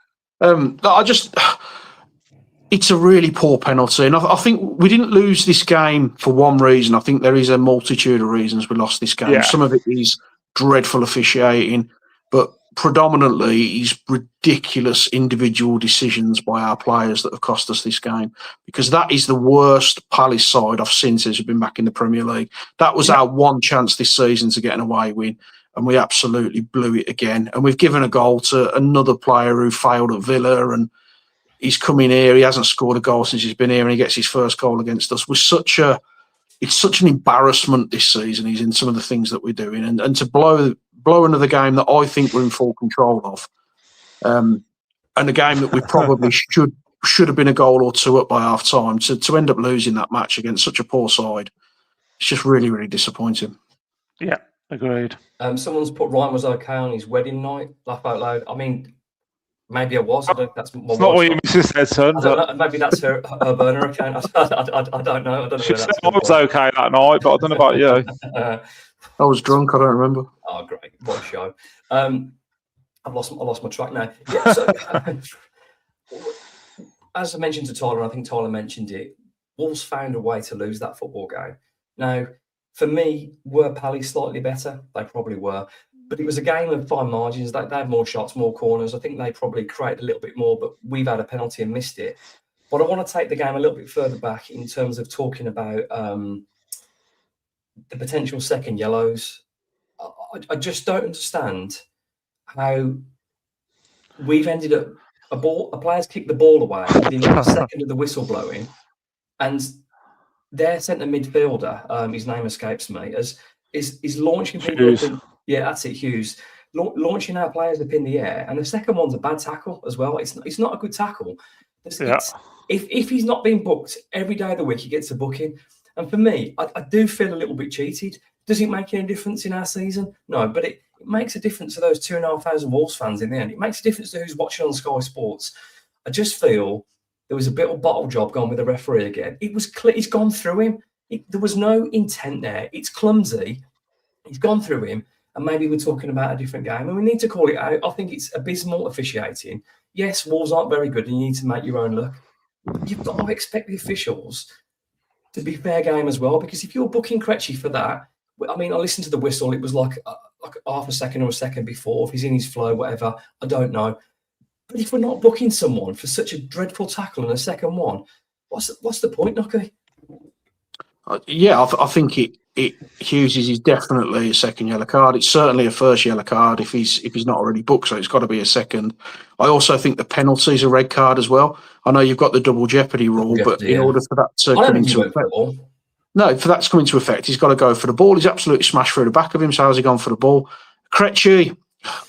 It's a really poor penalty. And I think we didn't lose this game for one reason. I think there is a multitude of reasons we lost this game. Yeah. Some of it is dreadful officiating, but predominantly is ridiculous individual decisions by our players that have cost us this game, because that is the worst Palace side I've seen since we've been back in the Premier League. That was our one chance this season to get an away win, and we absolutely blew it again. And we've given a goal to another player who failed at Villa, and he's come in here, he hasn't scored a goal since he's been here, and he gets his first goal against us. It's such an embarrassment this season. He's in some of the things that we're doing, and to blow another game that I think we're in full control of, and a game that we probably should have been a goal or two up by half time, to end up losing that match against such a poor side, it's just really, really disappointing. Yeah, agreed. Someone's put Ryan was okay on his wedding night. Laugh out loud. I mean, maybe I was. I don't, that's it's not what your missus said, son. Maybe that's her burner account. I don't know. She said I was okay that night, but I don't know about you. I was drunk. I don't remember. Oh, great! What a show. I've lost my track now. Yeah, so, as I mentioned to Tyler, and I think Tyler mentioned it, Wolves found a way to lose that football game. Now, for me, were Palace slightly better? They probably were. But it was a game of fine margins. They had more shots, more corners. I think they probably created a little bit more, but we've had a penalty and missed it. But I want to take the game a little bit further back in terms of talking about the potential second yellows. I just don't understand how we've ended up a player's kicked the ball away within a second of the whistle blowing, and their centre midfielder, his name escapes me, is launching people Hughes. up in, that's it, Hughes, launching our players up in the air, and the second one's a bad tackle as well. It's not a good tackle. If he's not being booked every day of the week, he gets a booking. And for me, I do feel a little bit cheated. Does it make any difference in our season? No, but it makes a difference to those 2,500 Wolves fans in the end. It makes a difference to who's watching on Sky Sports. I just feel there was a bit of bottle job gone with the referee again. It was clear, he's gone through him. There was no intent there. It's clumsy. He's gone through him, and maybe we're talking about a different game. And we need to call it out. I think it's abysmal officiating. Yes, Wolves aren't very good, and you need to make your own luck. You've got to expect the officials to be fair game as well, because if you're booking Krejci for that, I mean, I listened to the whistle. It was like half a second or a second before. If he's in his flow, whatever, I don't know. But if we're not booking someone for such a dreadful tackle and a second one, what's the point, Nocky? I think Hughes is definitely a second yellow card. It's certainly a first yellow card if he's not already booked, so it's got to be a second. I also think the penalty is a red card as well. I know you've got the double jeopardy rule, but in order for that to come into effect, for that to come into effect, he's got to go for the ball. He's absolutely smashed through the back of him. So how's he gone for the ball? Krejci,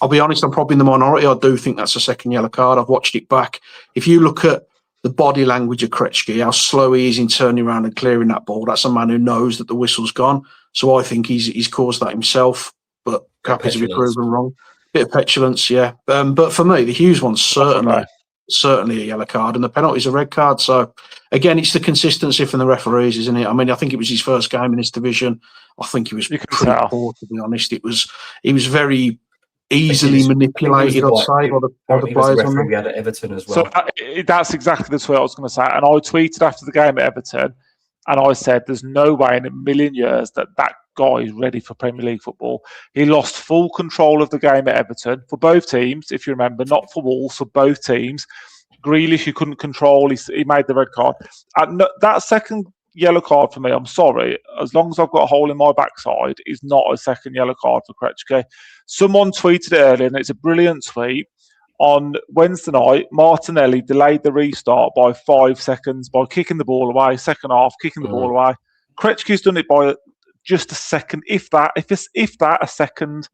I'll be honest, I'm probably in the minority. I do think that's a second yellow card. I've watched it back. If you look at the body language of Krejci, how slow he is in turning around and clearing that ball, that's a man who knows that the whistle's gone. So I think he's caused that himself, but happy to be proven wrong. Bit of petulance, yeah. But for me, the Hughes one's certainly a yellow card, and the penalty's a red card. So again, it's the consistency from the referees, isn't it? I mean, I think it was his first game in this division. I think he was pretty poor, to be honest. He was very easily manipulated, I'd say, by the players. We had at Everton as well. So that's exactly the tweet I was going to say. And I tweeted after the game at Everton, and I said, there's no way in a million years that guy is ready for Premier League football. He lost full control of the game at Everton for both teams, if you remember, not for Wolves, for both teams. Grealish, he couldn't control. He made the red card. And that second yellow card for me, I'm sorry, as long as I've got a hole in my backside, is not a second yellow card for Krejci. Someone tweeted it earlier, and it's a brilliant tweet. On Wednesday night, Martinelli delayed the restart by 5 seconds by kicking the ball away, second half, kicking the ball away. Krejci's done it by just a second, if that, a second.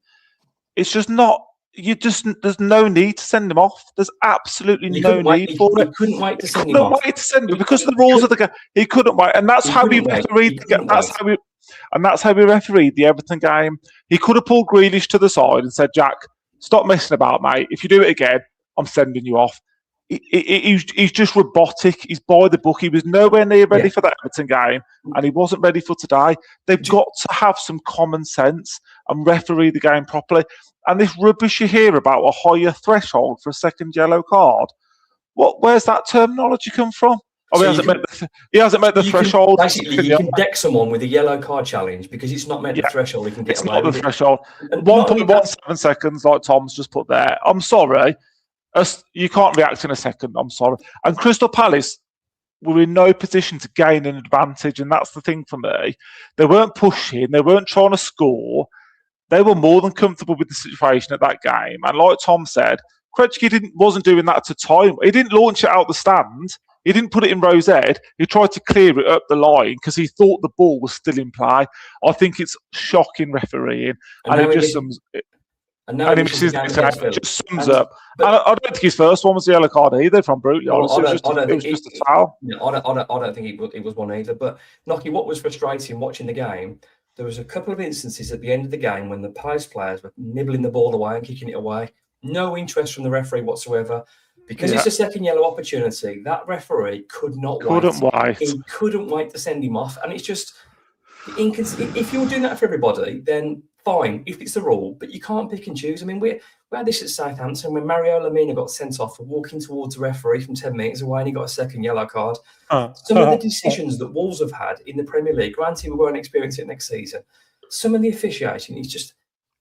It's just not, there's no need to send him off. There's absolutely no need for it. He couldn't wait to send him off. Because of the rules of the game. He couldn't wait. And that's how we refereed the game. That's how we refereed the Everton game. He could have pulled Grealish to the side and said, Jack, stop messing about, mate. If you do it again, I'm sending you off. He's just robotic. He's by the book. He was nowhere near ready for that Everton game, and he wasn't ready for today. They've got to have some common sense and referee the game properly. And this rubbish you hear about a higher threshold for a second yellow card, where's that terminology come from? Oh, so he hasn't met the threshold. Basically, you can deck someone with a yellow card challenge because it's not met the threshold. He can get away with it. It's not the threshold. 1.17 seconds, like Tom's just put there. I'm sorry. You can't react in a second. I'm sorry. And Crystal Palace were in no position to gain an advantage, and that's the thing for me. They weren't pushing. They weren't trying to score. They were more than comfortable with the situation at that game. And like Tom said, Krejci wasn't doing that to time. He didn't launch it out the stand. He didn't put it in Rose Ed. He tried to clear it up the line because he thought the ball was still in play. I think it's shocking refereeing, and it just sums. And he misses it just sums up. I don't think his first one was the yellow card either, from brutally honest. It was just a foul. I don't think it was one either. But Nocky, what was frustrating watching the game, there was a couple of instances at the end of the game when the Palace players were nibbling the ball away and kicking it away. No interest from the referee whatsoever. Because it's a second yellow opportunity, that referee couldn't wait. He couldn't wait to send him off. And it's just, if you're doing that for everybody, then fine, if it's the rule, but you can't pick and choose. I mean, we had this at Southampton when Mario Lemina got sent off for walking towards the referee from 10 metres away and he got a second yellow card. Some of the decisions that Wolves have had in the Premier League, granted we won't experience it next season, some of the officiating is just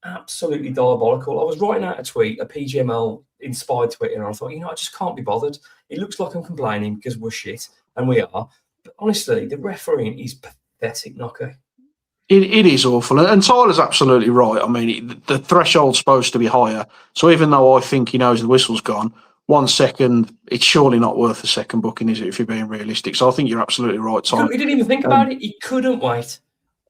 absolutely diabolical. I was writing out a tweet, a PGML inspired tweet, and I thought, I just can't be bothered. It looks like I'm complaining because we're shit, and we are. But honestly, the refereeing is pathetic, Nocky. It is awful. And Tyler's absolutely right. I mean, the threshold's supposed to be higher. So even though I think he knows the whistle's gone, 1 second, it's surely not worth a second booking, is it, if you're being realistic? So I think you're absolutely right, Tom. He didn't even think about it. He couldn't wait.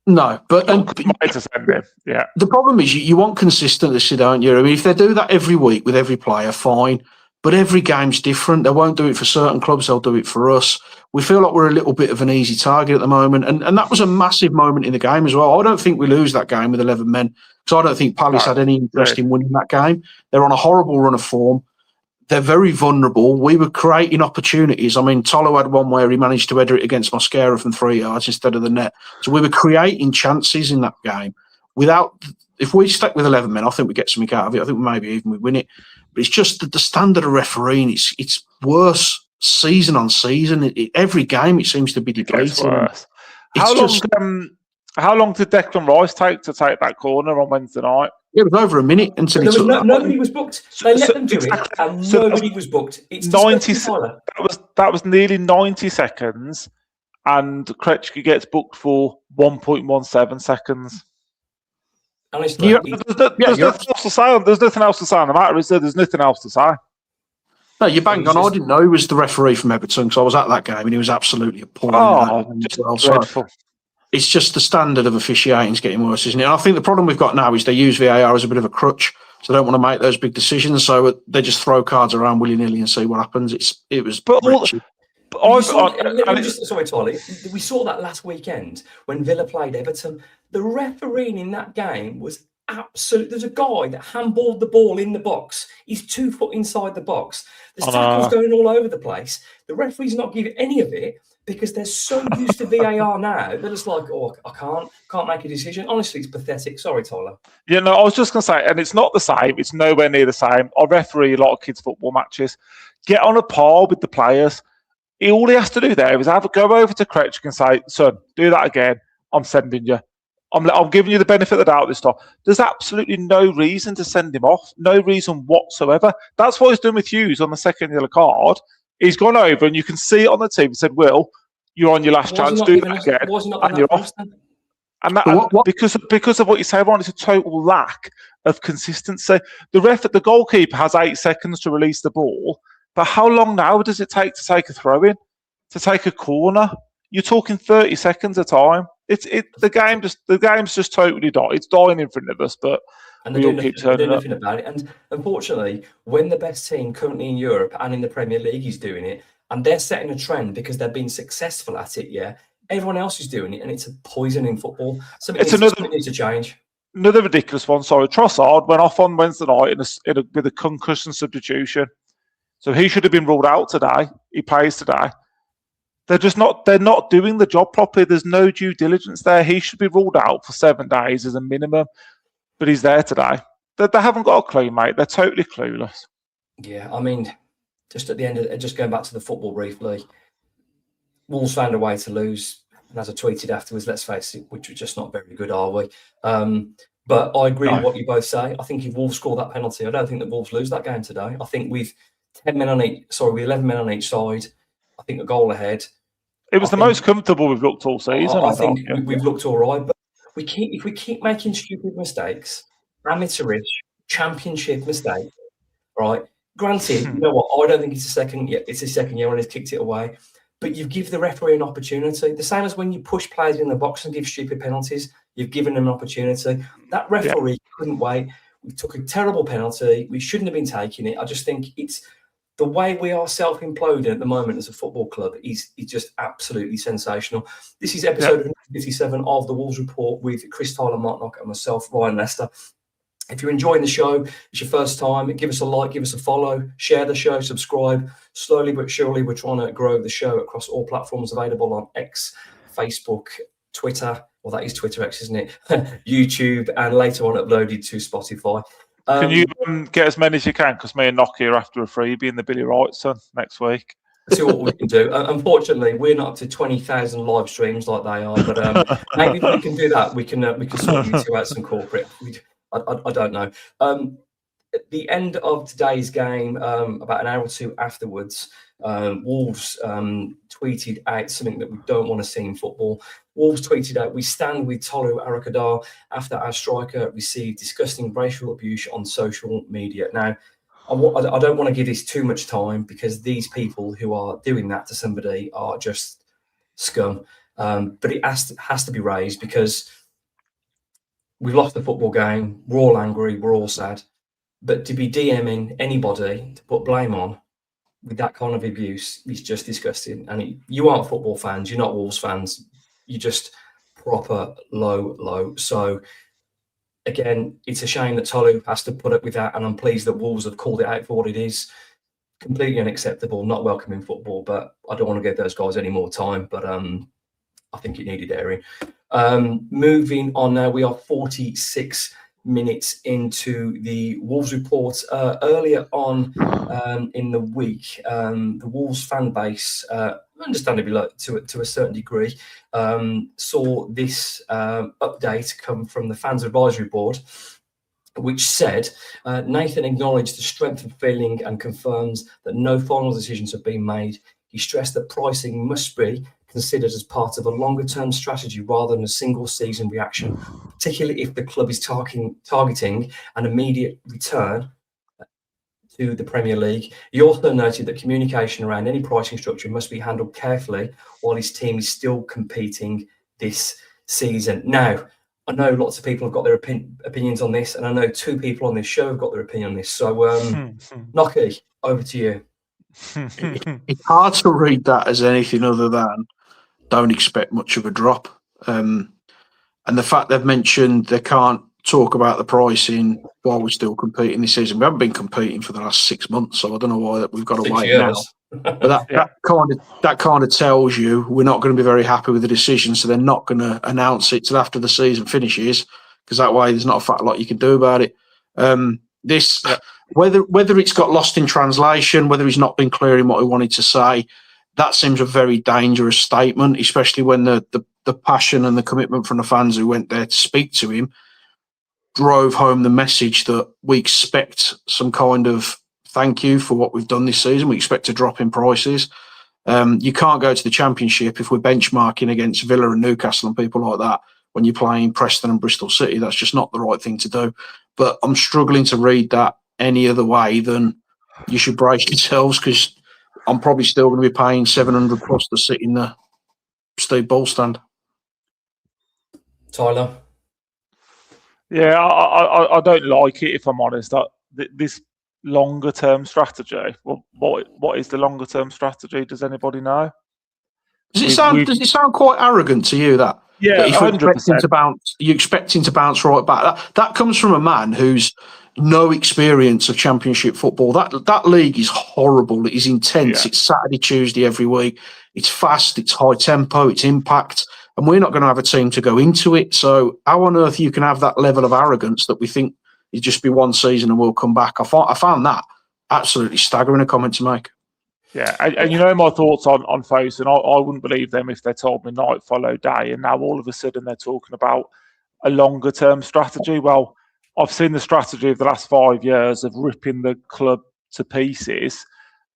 No, but to send him. Yeah. The problem is you want consistency, don't you? I mean, if they do that every week with every player, fine. But every game's different. They won't do it for certain clubs. They'll do it for us. We feel like we're a little bit of an easy target at the moment. And that was a massive moment in the game as well. I don't think we lose that game with 11 men, because I don't think Palace had any interest in winning that game. They're on a horrible run of form. They're very vulnerable. We were creating opportunities. I mean, Tolo had one where he managed to header it against Mosquera from 3 yards instead of the net. So we were creating chances in that game. If we stuck with 11 men, I think we get something out of it. I think maybe even we win it. But it's just that the standard of refereeing, it's worse season on season. Every game, it seems to be depleting. How long did Declan Rice take to take that corner on Wednesday night? It was over a minute until he took that. Nobody was booked. They let them do it, and nobody was booked. It's 90. That was nearly 90 seconds, and Krejci gets booked for 1.17 seconds. Honestly, there's nothing else to say. There's nothing else to say on the matter, is there? There's nothing else to say. No, you're bang on. I didn't know he was the referee from Everton, because I was at that game and he was absolutely appalling. Dreadful. It's just the standard of officiating is getting worse, isn't it? And I think the problem we've got now is they use VAR as a bit of a crutch, so they don't want to make those big decisions. So they just throw cards around willy-nilly and see what happens. Sorry, Tolly. We saw that last weekend when Villa played Everton. The refereeing in that game was absolute. There's a guy that handballed the ball in the box. He's 2 foot inside the box. There's tackles going all over the place. The referee's not giving any of it because they're so used to VAR now. They're just like, oh, I can't make a decision. Honestly, it's pathetic. Sorry, Tyler. Yeah, no, I was just going to say, and it's not the same. It's nowhere near the same. I referee a lot of kids' football matches. Get on a par with the players. All he has to do there is go over to Krejci and say, son, do that again. I'm sending you. I'm giving you the benefit of the doubt this time. There's absolutely no reason to send him off. No reason whatsoever. That's what he's done with Hughes on the second yellow card. He's gone over and you can see it on the TV. He said, Will, you're on your last chance. Do that again. And you're off. And because of what you say, Ron, it's a total lack of consistency. The goalkeeper has 8 seconds to release the ball. But how long now does it take to take a throw-in? To take a corner? You're talking 30 seconds a time. The game's just totally died. It's dying in front of us, but we all keep turning up. Nothing about it. And unfortunately, when the best team currently in Europe and in the Premier League is doing it, and they're setting a trend because they've been successful at it, everyone else is doing it, and it's a poison in football. Something needs to change. Another ridiculous one. Sorry, Trossard went off on Wednesday night with a concussion substitution, so he should have been ruled out today. He plays today. They're not doing the job properly. There's no due diligence there. He should be ruled out for 7 days as a minimum, but he's there today. They haven't got a clue, mate. They're totally clueless. Yeah, I mean, just at the end of it, just going back to the football briefly, Wolves found a way to lose. And as I tweeted afterwards, let's face it, which was just not very good, are we? But I agree with what you both say. I think if Wolves score that penalty, I don't think that Wolves lose that game today. I think with 11 men on each side, I think a goal ahead. It was the most comfortable we've looked all season. I think we've looked all right, but if we keep making stupid mistakes, amateurish, championship mistakes, right? Granted, you know what? I don't think it's a second year when he's kicked it away, but you give the referee an opportunity. The same as when you push players in the box and give stupid penalties, you've given them an opportunity. That referee couldn't wait. We took a terrible penalty. We shouldn't have been taking it. I just think it's the way we are self-imploding at the moment as a football club is just absolutely sensational. This is episode 157 of the Wolves Report with Chris Tyler, Mark Knock, and myself, Ryan Lester. If you're enjoying the show, it's your first time, give us a like, give us a follow, share the show, subscribe. Slowly but surely, we're trying to grow the show across all platforms available on X, Facebook, Twitter. Well, that is Twitter X, isn't it? YouTube, and later on uploaded to Spotify. Can you get as many as you can? Because me and Knock here after a freebie in the Billy Wright son next week. See what we can do. Unfortunately, we're not up to 20,000 live streams like they are, but maybe we can do that. We can sort you two out some corporate. I don't know. At the end of today's game, about an hour or two afterwards, Wolves tweeted out something that we don't want to see in football. Wolves tweeted out, "We stand with Tolu Arakadar after our striker received disgusting racial abuse on social media." Now, I don't want to give this too much time, because these people who are doing that to somebody are just scum. But it has to be raised, because we've lost the football game. We're all angry. We're all sad. But to be DMing anybody to put blame on with that kind of abuse is just disgusting. And you aren't football fans. You're not Wolves fans. You're just proper low. So again, it's a shame that Tolu has to put up with that, and I'm pleased that Wolves have called it out for what it is. Completely unacceptable, not welcome in football, but I don't want to give those guys any more time, but I think it needed airing. Moving on now, we are 46 minutes into the Wolves report. Earlier on in the week, the Wolves fan base, understandably to a certain degree, saw this update come from the Fans Advisory Board, which said, Nathan acknowledged the strength of feeling and confirms that no final decisions have been made. He stressed that pricing must be considered as part of a longer-term strategy rather than a single-season reaction, particularly if the club is targeting an immediate return to the Premier League. He also noted that communication around any pricing structure must be handled carefully while his team is still competing this season. Now, I know lots of people have got their opinions on this, and I know two people on this show have got their opinion on this. So, Nocky, over to you. It's hard to read that as anything other than don't expect much of a drop. And the fact they've mentioned they can't talk about the pricing while we're still competing this season. We haven't been competing for the last 6 months, so I don't know why we've got to wait now. But that kind of tells you we're not going to be very happy with the decision, so they're not going to announce it till after the season finishes, because that way there's not a fat lot you can do about it. Whether it's got lost in translation, whether he's not been clear in what he wanted to say, that seems a very dangerous statement, especially when the passion and the commitment from the fans who went there to speak to him drove home the message that we expect some kind of thank you for what we've done this season. We expect a drop in prices. You can't go to the Championship if we're benchmarking against Villa and Newcastle and people like that when you're playing Preston and Bristol City. That's just not the right thing to do. But I'm struggling to read that any other way than you should brace yourselves, because I'm probably still going to be paying 700 plus to sit in the Steve Ball stand. Tyler? Yeah, I don't like it, if I'm honest. This longer term strategy. Well, what is the longer term strategy? Does anybody know? Does it sound quite arrogant to you that? Yeah, that if 100%. You're expecting to bounce right back. That comes from a man who's no experience of Championship football. That league is horrible. It is intense. Yeah. It's Saturday, Tuesday every week. It's fast. It's high tempo. It's impact. And we're not going to have a team to go into it. So how on earth you can have that level of arrogance that we think it'll just be one season and we'll come back? I found that absolutely staggering a comment to make. Yeah, and you know my thoughts on Fosun. I wouldn't believe them if they told me night follow day, and now all of a sudden they're talking about a longer term strategy. Well, I've seen the strategy of the last 5 years of ripping the club to pieces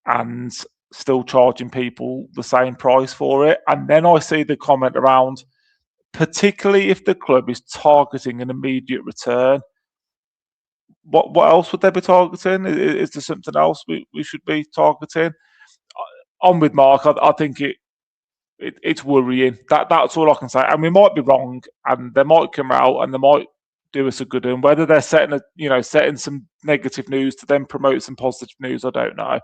and still charging people the same price for it. And then I see the comment around, particularly if the club is targeting an immediate return. What else would they be targeting? Is there something else we should be targeting? I'm with Mark. I think it's worrying. That's all I can say. And we might be wrong, and they might come out and they might do us a good one. Whether they're setting some negative news to then promote some positive news, I don't know.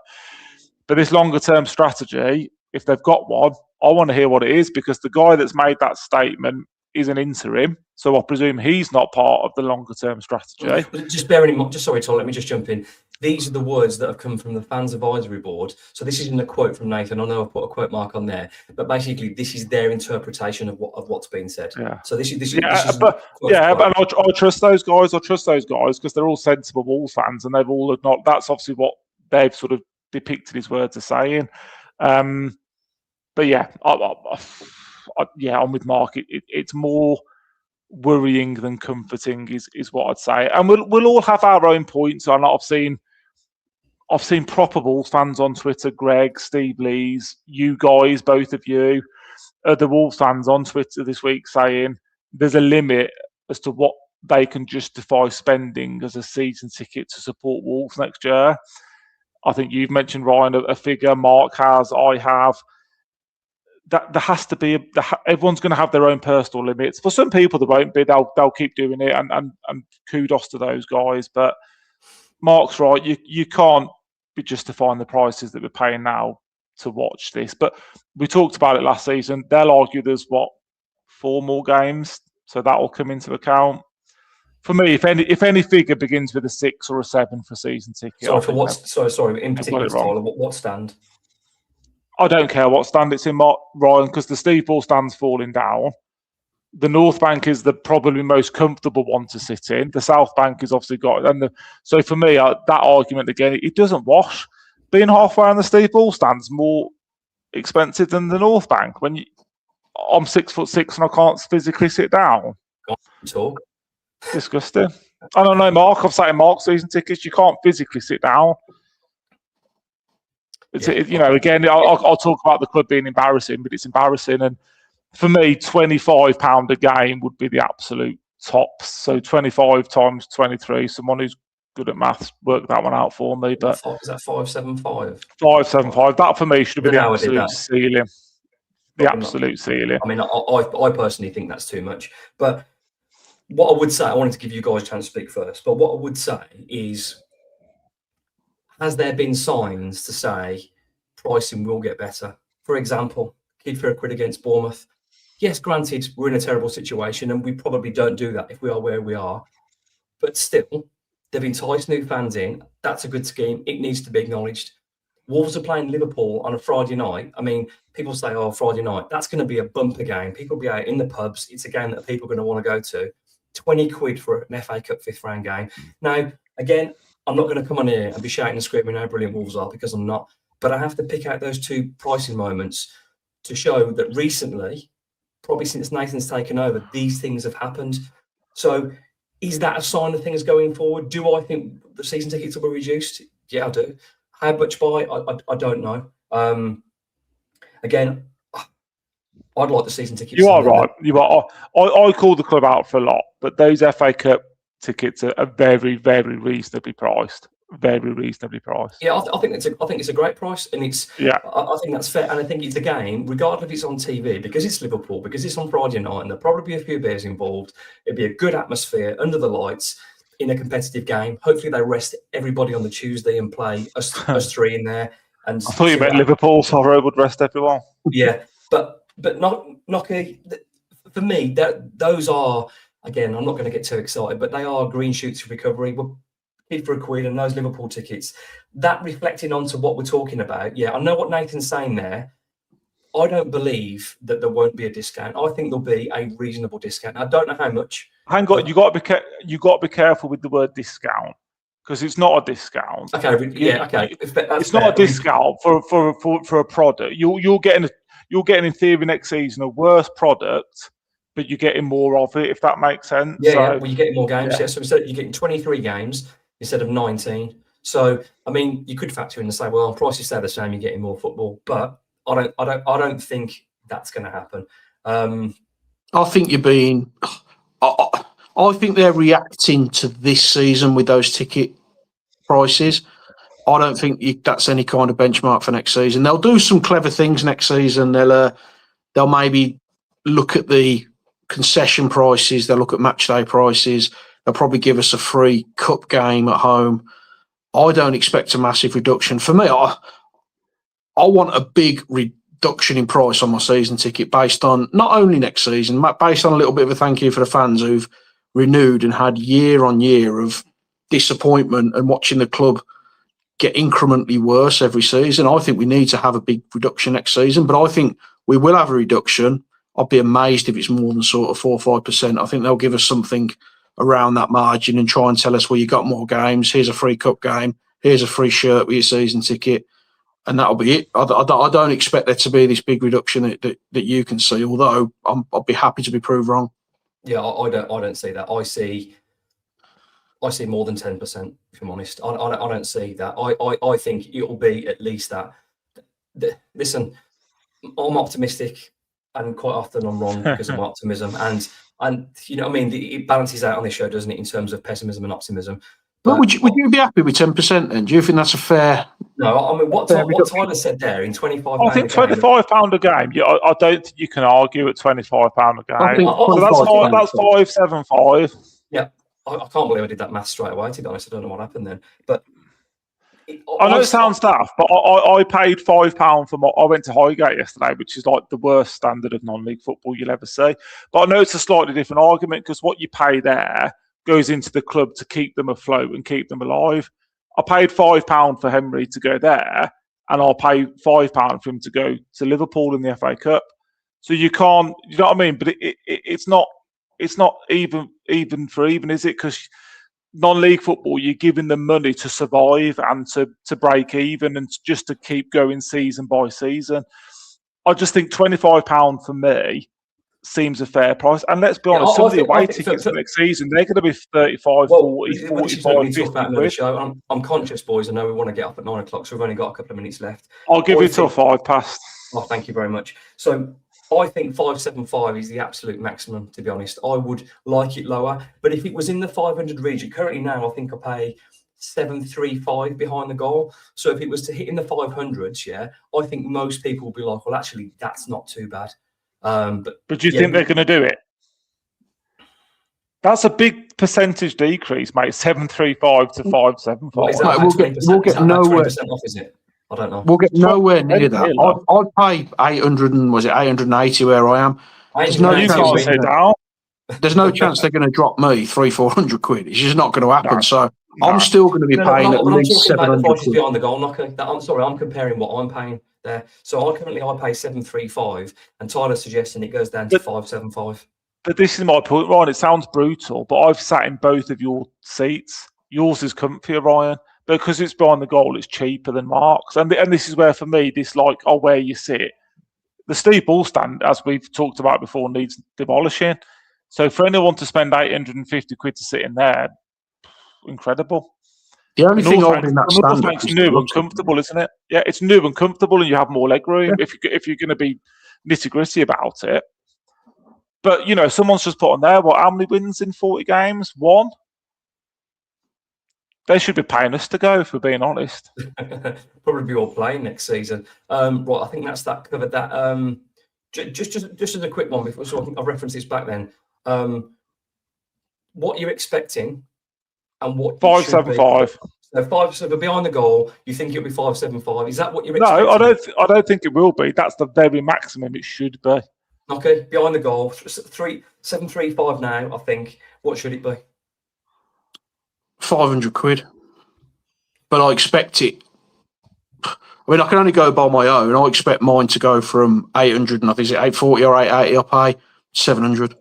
But this longer term strategy, if they've got one, I want to hear what it is, because the guy that's made that statement is an interim, so I presume he's not part of the longer term strategy. Just bearing in mind, sorry, Tom, let me just jump in. These are the words that have come from the Fans Advisory Board. So this isn't a quote from Nathan. I know I've put a quote mark on there, but basically this is their interpretation of what's been said. Yeah. So this is but I trust those guys. I trust those guys because they're all sensible Wolves fans, and they've all acknowledged that's obviously what they've sort of depicted his words as saying. But yeah, I'm with Mark. It's more worrying than comforting, is what I'd say. And we'll all have our own points on it. I've seen proper Wolves fans on Twitter, Greg, Steve Lees, you guys, both of you, the Wolves fans on Twitter this week saying there's a limit as to what they can justify spending as a season ticket to support Wolves next year. I think you've mentioned, Ryan, a figure. Mark has, I have. That there has to be. Everyone's going to have their own personal limits. For some people, there won't be. They'll keep doing it, and kudos to those guys. But Mark's right. You can't be justifying the prices that we're paying now to watch this. But we talked about it last season. They'll argue there's 4 more games, so that will come into account. For me, if any figure begins with a 6 or a 7 for season ticket. Sorry. In particular, Tyler, what stand? I don't care what stand it's in, Ryan, because the Steve Ball stand's falling down. The North Bank is the probably most comfortable one to sit in. The South Bank has obviously got, so for me, that argument again, it doesn't wash. Being halfway on the Steve Ball stand's more expensive than the North Bank. When I'm 6'6" and I can't physically sit down. Talk. Disgusting. I don't know, Mark. I've sat in Mark's season tickets. You can't physically sit down. Again, I'll talk about the club being embarrassing, but it's embarrassing. And for me, £25 a game would be the absolute tops. So 25 times 23. Someone who's good at maths worked that one out for me. But is that 575? 575. That for me should have been the absolute ceiling. The Probably absolute not. ceiling. I mean, I personally think that's too much. But what I would say, I wanted to give you guys a chance to speak first. But what I would say is, has there been signs to say pricing will get better? For example, kid for a quid against Bournemouth. Yes, granted, we're in a terrible situation and we probably don't do that if we are where we are. But still, they've enticed new fans in. That's a good scheme. It needs to be acknowledged. Wolves are playing Liverpool on a Friday night. I mean, people say, Friday night. That's going to be a bumper game. People will be out in the pubs. It's a game that people are going to want to go to. 20 quid for an FA Cup 5th round game. Now, again, I'm not going to come on here and be shouting and screaming how brilliant Wolves are, because I'm not. But I have to pick out those 2 pricing moments to show that recently, probably since Nathan's taken over, these things have happened. So is that a sign of things going forward? Do I think the season tickets will be reduced? Yeah, I do. How much by? I don't know. Again, I'd like the season tickets. You are right. You are. I call the club out for a lot, but those FA Cup tickets are very, very reasonably priced. Very reasonably priced. Yeah, I think it's a great price, and it's. Yeah. I think that's fair, and I think it's a game, regardless if it's on TV, because it's Liverpool, because it's on Friday night, and there'll probably be a few beers involved. It'd be a good atmosphere under the lights in a competitive game. Hopefully, they rest everybody on the Tuesday and play us 3 in there. And I thought you meant Liverpool, so I would rest everyone. Yeah, but Nocky, for me, those are, again, I'm not going to get too excited, but they are green shoots of recovery. We're kid for a quid, and those Liverpool tickets, that reflecting onto what we're talking about. Yeah, I know what Nathan's saying there. I don't believe that there won't be a discount. I think there'll be a reasonable discount. I don't know how much. Hang on, you got to be careful with the word discount, because it's not a discount. Okay, yeah, okay. It's not a discount for a product. You're getting in theory next season a worse product, but you're getting more of it, if that makes sense. Yeah, well, you're getting more games. Yeah. So instead you're getting 23 games instead of 19. So I mean, you could factor in and say, well, prices stay the same, you're getting more football, but I don't think that's going to happen. I think you're being. I think they're reacting to this season with those ticket prices. I don't think that's any kind of benchmark for next season. They'll do some clever things next season. They'll maybe look at the concession prices. They'll look at match day prices. They'll probably give us a free cup game at home. I don't expect a massive reduction. For me, I want a big reduction in price on my season ticket based on not only next season, based on a little bit of a thank you for the fans who've renewed and had year on year of disappointment and watching the club get incrementally worse every season. I think we need to have a big reduction next season, but I think we will have a reduction. I'd be amazed if it's more than sort of 4 or 5%. I think they'll give us something around that margin and try and tell us, well, you got more games. Here's a free cup game. Here's a free shirt with your season ticket. And that'll be it. I don't expect there to be this big reduction that you can see, although I'll be happy to be proved wrong. Yeah, I don't see that. I see more than 10%, if I'm honest. I don't see that. I think it'll be at least that. Listen, I'm optimistic, and quite often I'm wrong because of my optimism. And And you know what I mean? It balances out on this show, doesn't it, in terms of pessimism and optimism? But would you be happy with 10% then? Do you think that's a fair? No, I mean what Tyler said there in £25. I think £25 a game. Yeah, I don't think you can argue at £25 a game. I think So that's 575. Yeah, I can't believe I did that math straight away. To be honest, I don't know what happened then. But I know it sounds daft, but I paid £5 for I went to Highgate yesterday, which is like the worst standard of non-league football you'll ever see. But I know it's a slightly different argument because what you pay there goes into the club to keep them afloat and keep them alive. I paid £5 for Henry to go there, and I'll pay £5 for him to go to Liverpool in the FA Cup. So you can't, you know what I mean? But it's not even for even, is it? Because non-league football, you're giving them money to survive and to break even and just to keep going season by season. I just think £25 for me seems a fair price. And let's be honest, some of the away tickets for next season, they're going to be 35, 40, 45, 50 quid. Show. I'm conscious, boys. I know we want to get up at 9 o'clock, so we've only got a couple of minutes left. I'll give you till 5 past. Oh, thank you very much. So I think 575 is the absolute maximum, to be honest. I would like it lower, but if it was in the 500 region, currently now I think I pay 735 behind the goal. So if it was to hit in the 500s, yeah, I think most people will be like, well, actually, that's not too bad. But do you think they're going to do it? That's a big percentage decrease, mate. 735 to 575. We'll get nowhere. Off, is it? I don't know. We'll get nowhere near that. I'd pay 800 and was it 880 where I am? There's no chance they're going to drop me 300-400 quid. It's just not going to happen. No. So I'm still going to be paying at least 700 quid. Behind the goal knocker. I'm sorry, I'm comparing what I'm paying there. So I pay 735, and Tyler's suggesting it goes down to 575. But this is my point, Ryan. It sounds brutal, but I've sat in both of your seats. Yours is comfier, Ryan. Because it's behind the goal, it's cheaper than Mark's. And this is where, for me, this where you sit. The Steve Ball stand, as we've talked about before, needs demolishing. So for anyone to spend 850 quid to sit in there, incredible. The only thing holding that stand up is new and comfortable, isn't it? Yeah, it's new and comfortable, and you have more leg room if you're going to be nitty-gritty about it. But, you know, someone's just put on there, how many wins in 40 games? 1? They should be paying us to go, if we're being honest. Probably be all playing next season. Right, I think that's that covered that. Just as a quick one, before, so I think I've referenced this back then. What you're expecting and what 575. So behind the goal, you think it'll be 575? Is that what you're expecting? No, I don't think it will be. That's the very maximum it should be. Okay, behind the goal, 735 now. I think. What should it be? 500 quid. But I expect it. I mean, I can only go by my own. I expect mine to go from 800, and I think it's 840 or 880. I pay 700.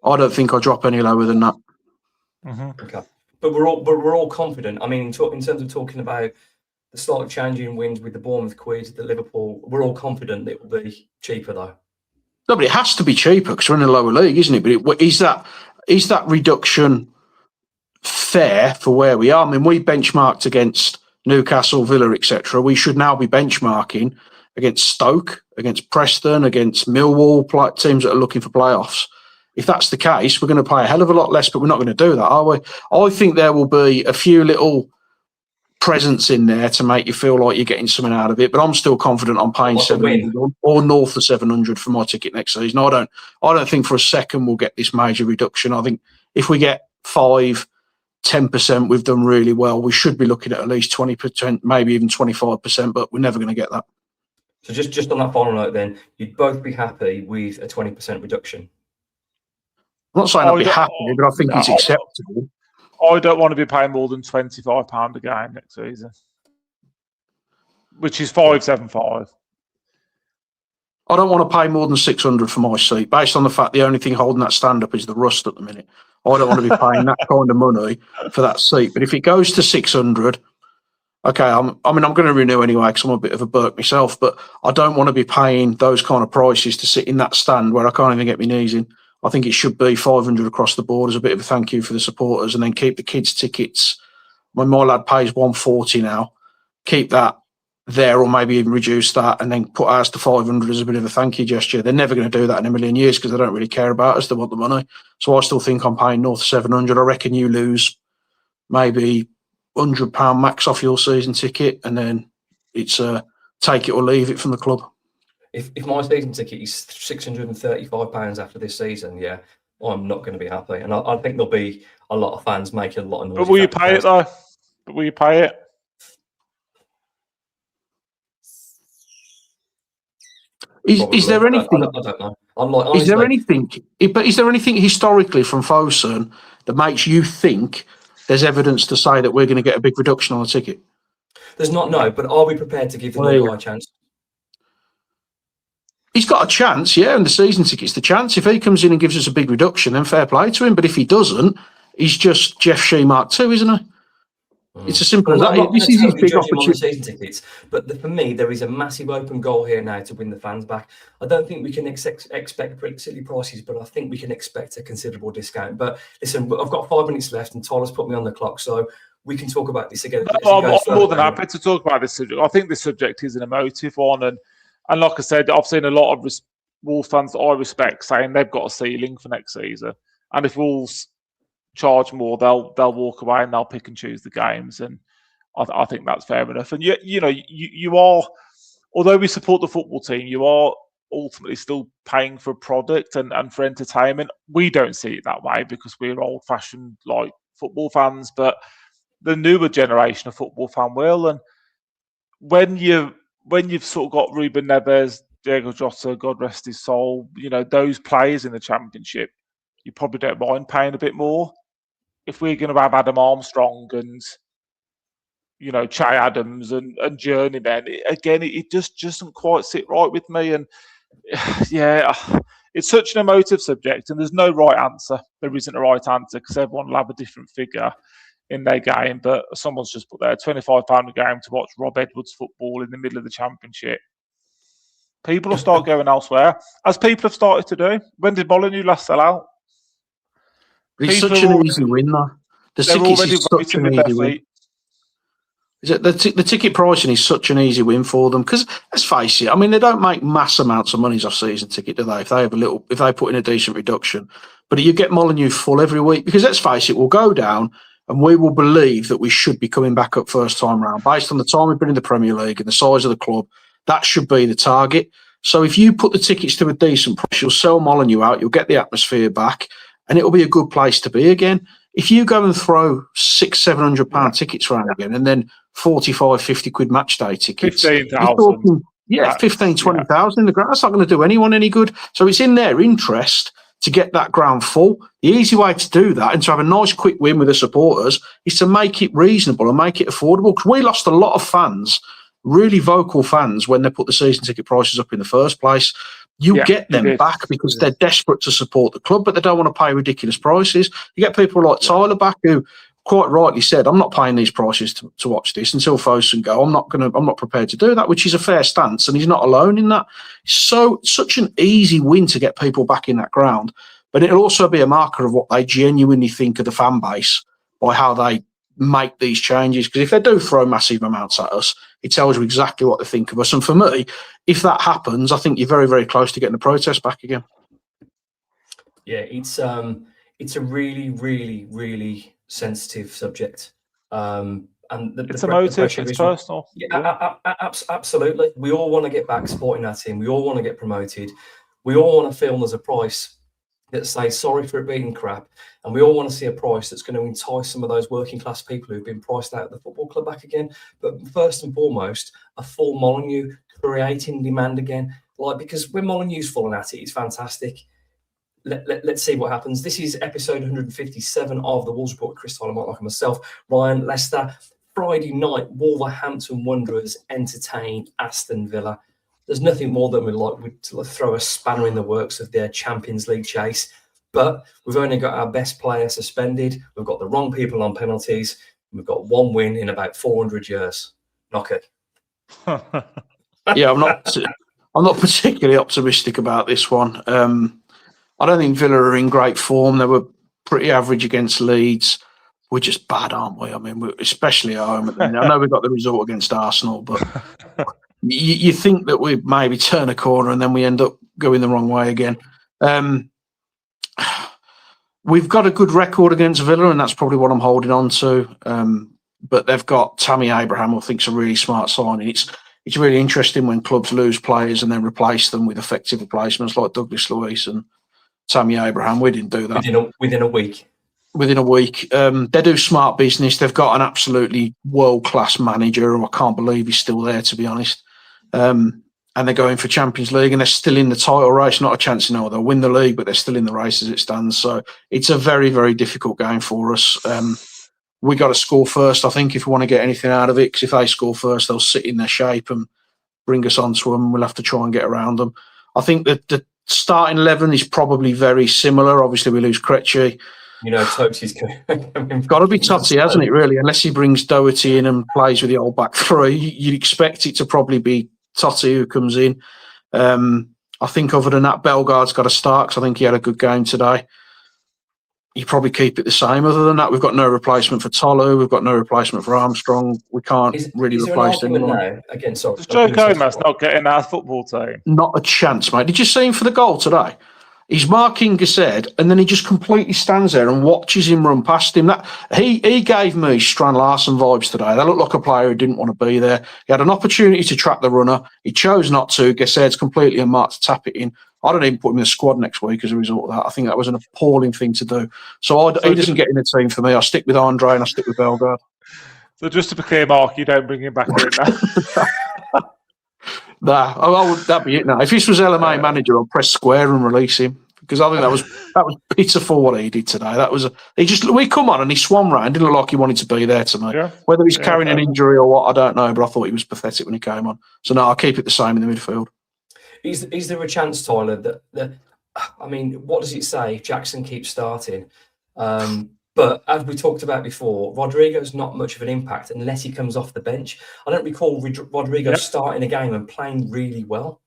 I don't think I'll drop any lower than that. Mm-hmm. Okay, but we're all confident. I mean, in terms of talking about the slight change in wins with the Bournemouth quid, the Liverpool, we're all confident it will be cheaper though. No, but it has to be cheaper because we're in a lower league, isn't it? But is that reduction fair for where we are? I mean, we benchmarked against Newcastle, Villa, etc. We should now be benchmarking against Stoke, against Preston, against Millwall, teams that are looking for playoffs. If that's the case, we're going to pay a hell of a lot less, but we're not going to do that, are we? I think there will be a few little presents in there to make you feel like you're getting something out of it, but I'm still confident I'm paying 700 or north of 700 for my ticket next season. I don't think for a second we'll get this major reduction. I think if we get 5-10%, we've done really well. We should be looking at least 20%, maybe even 25%, but we're never going to get that. So just on that final note then, you'd both be happy with a 20% reduction? I'm not saying I'd be happy, but I think it's acceptable. I don't want to be paying more than £25 a game next season, which is 575. I don't want to pay more than 600 for my seat, based on the fact the only thing holding that stand up is the rust at the minute. I don't want to be paying that kind of money for that seat. But if it goes to 600, okay, I'm going to renew anyway because I'm a bit of a Burke myself, but I don't want to be paying those kind of prices to sit in that stand where I can't even get my knees in. I think it should be 500 across the board as a bit of a thank you for the supporters, and then keep the kids' tickets. When my lad pays 140 now, keep that there, or maybe even reduce that and then put ours to 500 as a bit of a thank you gesture. They're never going to do that in a million years because they don't really care about us. They want the money. So I still think I'm paying north of 700. I reckon you lose maybe £100 max off your season ticket, and then it's take it or leave it from the club. If my season ticket is £635 after this season, yeah, I'm not going to be happy. And I think there'll be a lot of fans making a lot of noise. But will you pay it though? But will you pay it? Is there anything? I don't know. I'm like, honestly, is there anything? But is there anything historically from Fosun that makes you think there's evidence to say that we're going to get a big reduction on the ticket? There's not, no. But are we prepared to give the new guy a chance? He's got a chance, yeah, and the season ticket's the chance. If he comes in and gives us a big reduction, then fair play to him. But if he doesn't, he's just Jeff Shee Mark 2, isn't he? It's as simple as that. This is his big opportunity. Season tickets, but for me, there is a massive open goal here now to win the fans back. I don't think we can expect pretty silly prices, but I think we can expect a considerable discount. But listen, I've got 5 minutes left, and Tyler's put me on the clock, so we can talk about this again. I'm more than happy to talk about this subject. I think this subject is an emotive one, and like I said, I've seen a lot of Wolves fans that I respect saying they've got a ceiling for next season, and if Wolves charge more, they'll walk away and they'll pick and choose the games, and I think that's fair enough. And you are, although we support the football team, you are ultimately still paying for a product and for entertainment. We don't see it that way because we're old-fashioned like football fans, but the newer generation of football fan will. And when you've sort of got Ruben Neves, Diego Jota, God rest his soul, those players in the Championship, you probably don't mind paying a bit more. If we're going to have Adam Armstrong and Che Adams and journeymen, it just doesn't quite sit right with me. And yeah, it's such an emotive subject, and there's no right answer. There isn't a right answer because everyone will have a different figure in their game. But someone's just put there £25 a game to watch Rob Edwards football in the middle of the Championship. People will start going elsewhere, as people have started to do. When did Molineux last sell out? It's such an easy win, though. The tickets is such an easy win. The ticket pricing is such an easy win for them because, let's face it, I mean, they don't make mass amounts of money off season ticket, do they? If they put in a decent reduction, but you get Molineux full every week because, let's face it, we'll go down and we will believe that we should be coming back up first time round based on the time we've been in the Premier League and the size of the club. That should be the target. So if you put the tickets to a decent price, you'll sell Molineux out, you'll get the atmosphere back, and it'll be a good place to be again. If you go and throw £600-700 tickets around again, and then 45, 50 quid match day tickets, 15,000. Yeah, 15, 20,000 in the ground. That's not going to do anyone any good. So it's in their interest to get that ground full. The easy way to do that and to have a nice quick win with the supporters is to make it reasonable and make it affordable. Because we lost a lot of fans, really vocal fans, when they put the season ticket prices up in the first place. You get them back because they're desperate to support the club, but they don't want to pay ridiculous prices. You get people like Tyler back who quite rightly said, I'm not paying these prices to watch this until Fosun go. I'm not prepared to do that, which is a fair stance, and he's not alone in that. So such an easy win to get people back in that ground, but it'll also be a marker of what they genuinely think of the fan base by how they make these changes. Because if they do throw massive amounts at us, it tells you exactly what they think of us. And for me, if that happens, I think you're very, very close to getting the protest back again. Yeah, it's a really, really, really sensitive subject. And it's emotive, it's personal. Yeah, absolutely. We all want to get back supporting our team. We all want to get promoted. We all want to feel there's a price that says sorry for it being crap. And we all want to see a price that's going to entice some of those working class people who've been priced out of the football club back again. But first and foremost, a full Molineux creating demand again. Because when Molineux's falling at it, it's fantastic. Let's see what happens. This is episode 157 of the Wolves Report with Chris Tyler, Mark, and myself, Ryan Lester. Friday night, Wolverhampton Wanderers entertain Aston Villa. There's nothing more than we'd throw a spanner in the works of their Champions League chase. But we've only got our best player suspended. We've got the wrong people on penalties. We've got one win in about 400 years. Knock it. Yeah, I'm not particularly optimistic about this one. I don't think Villa are in great form. They were pretty average against Leeds. we're just bad, aren't we? I mean, especially at home at the minute. I know we've got the result against Arsenal, but you think that we maybe turn a corner and then we end up going the wrong way again. We've got a good record against Villa, and that's probably what I'm holding on to. But they've got Tammy Abraham, who I think's a really smart signing. It's really interesting when clubs lose players and then replace them with effective replacements like Douglas Luiz and Tammy Abraham. We didn't do that within a week. Within a week, they do smart business. They've got an absolutely world-class manager, who I can't believe he's still there, to be honest. And they're going for Champions League, and they're still in the title race. Not a chance to know they'll win the league, but they're still in the race as it stands. So it's a very, very difficult game for us. We got to score first, I think, if we want to get anything out of it. Because if they score first, they'll sit in their shape and bring us onto them. We'll have to try and get around them. I think that the starting 11 is probably very similar. Obviously, we lose Krejci. You know, Totti's got to be Totti, hasn't it, really? Unless he brings Doherty in and plays with the old back three, you'd expect it to probably be Totti who comes in. I think other than that, Bellegarde's got to start because I think he had a good game today. You probably keep it the same. Other than that, we've got no replacement for Tolu. We've got no replacement for Armstrong. We can't really replace anyone. Again, sorry. Does Joe Gomez not get in our football team? Not a chance, mate. Did you see him for the goal today? He's marking Gazed, and then he just completely stands there and watches him run past him. That he gave me Strand Larsen vibes today. That looked like a player who didn't want to be there. He had an opportunity to trap the runner. He chose not to. Gazed's completely unmarked to tap it in. I don't even put him in the squad next week as a result of that. I think that was an appalling thing to do. So he doesn't get in the team for me. I stick with Andre and I stick with Bellegarde. So just to be clear, Mark, you don't bring him back in now. Nah, that'd be it now. If this was LMA manager, I'd press square and release him because I think that was pitiful what he did today. We come on and he swam round. Didn't look like he wanted to be there to me. Yeah. Whether he's carrying an injury or what, I don't know. But I thought he was pathetic when he came on. So no, I'll keep it the same in the midfield. Is there a chance, Tyler, that I mean, what does it say if Jackson keeps starting? But as we talked about before, Rodrigo's not much of an impact unless he comes off the bench. I don't recall Rodrigo starting a game and playing really well.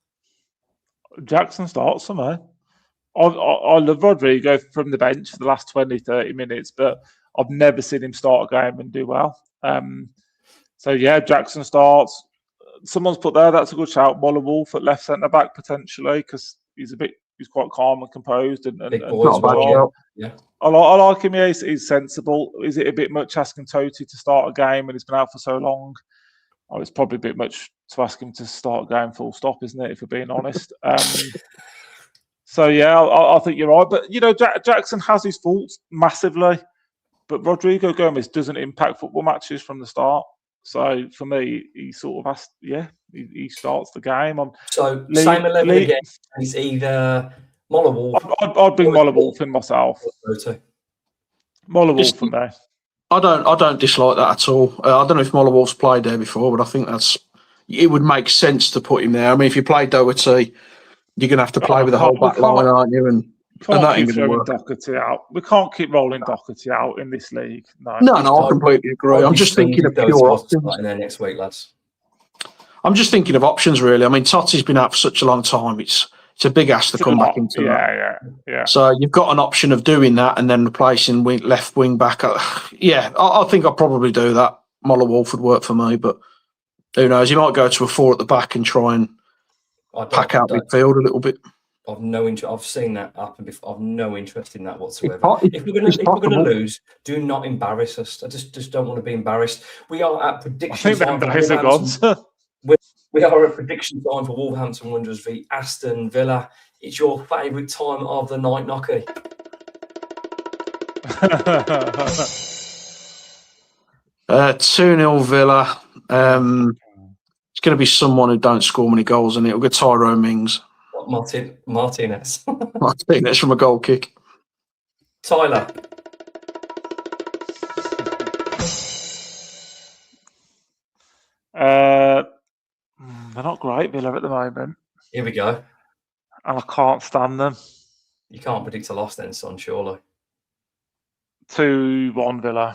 Jackson starts for me. I love Rodrigo from the bench for the last 20, 30 minutes, but I've never seen him start a game and do well. So, yeah, Jackson starts. Someone's put there, that's a good shout. Moller Wolf at left centre-back potentially because he's quite calm and composed. And not bad shout. Yeah. I like him. Yeah, he's sensible. Is it a bit much asking Totti to start a game when he's been out for so long? Oh, it's probably a bit much to ask him to start a game full stop, isn't it, if we're being honest? So, yeah, I think you're right. But, you know, Jackson has his faults massively, but Rodrigo Gomez doesn't impact football matches from the start. So, for me, he sort of has, he starts the game. So, same 11 again. He's either Moller Wolf. I'd bring Moller Wolf in myself. Moller Wolf for me. I don't dislike that at all. I don't know if Moller Wolf's played there before, but I think it would make sense to put him there. I mean, if you play Doherty, you're going to have to play with the whole back line, aren't you? And that ain't going to work. Doherty out. We can't keep rolling Doherty out in this league. No, I completely agree. I'm just thinking of pure options. In there next week, lads. I'm just thinking of options, really. I mean, Totti's been out for such a long time. It's a big ask to come back into that. Yeah. So you've got an option of doing that and then replacing left wing back. I think I'll probably do that. Moller Wolf would work for me, but who knows? He might go to a 4 at the back and try and pack out midfield a little bit. I've no interest. I've seen that happen before. I've no interest in that whatsoever. If we're going to lose, do not embarrass us. I just don't want to be embarrassed. We are at prediction time. We are at prediction time for Wolverhampton Wanderers v Aston Villa. It's your favourite time of the night, Nocky. 2-0 Villa. It's going to be someone who don't score many goals, and it'll go Tyrone Mings. Martinez. Martinez from a goal kick. Tyler. They're not great, Villa, at the moment. Here we go. And I can't stand them. You can't predict a loss then, son, surely. 2-1 Villa.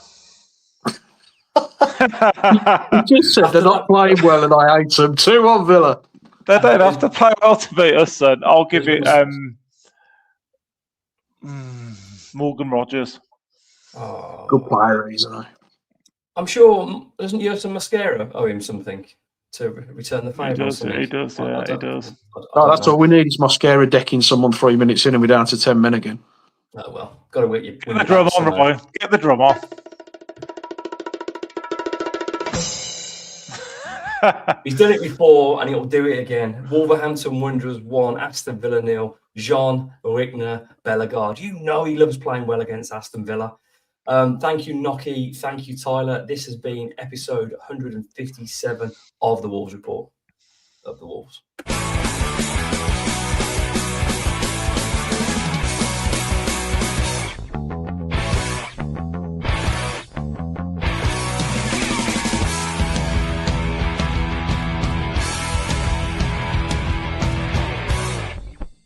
You just said they're not playing well and I hate them. 2-1 Villa. They don't have to play well to beat us, son. I'll give it Morgan Rogers. Oh, Good player, isn't he? I'm sure, doesn't Jurgen Mascara owe him something to return the He favour or does. something? He does. I Yeah, he don't- does. I Oh, don't that's know. all we need is Mascara decking someone 3 minutes in and we're down to 10 men again. Oh, well, got to win Get your the drum back on, somehow. Roy. Get the drum on. He's done it before and he'll do it again. Wolverhampton Wanderers 1, Aston Villa 0. Jean Rickner Bellegarde. You know he loves playing well against Aston Villa. Thank you, Nocky. Thank you, Tyler. This has been episode 157 of the Wolves Report. Of the Wolves.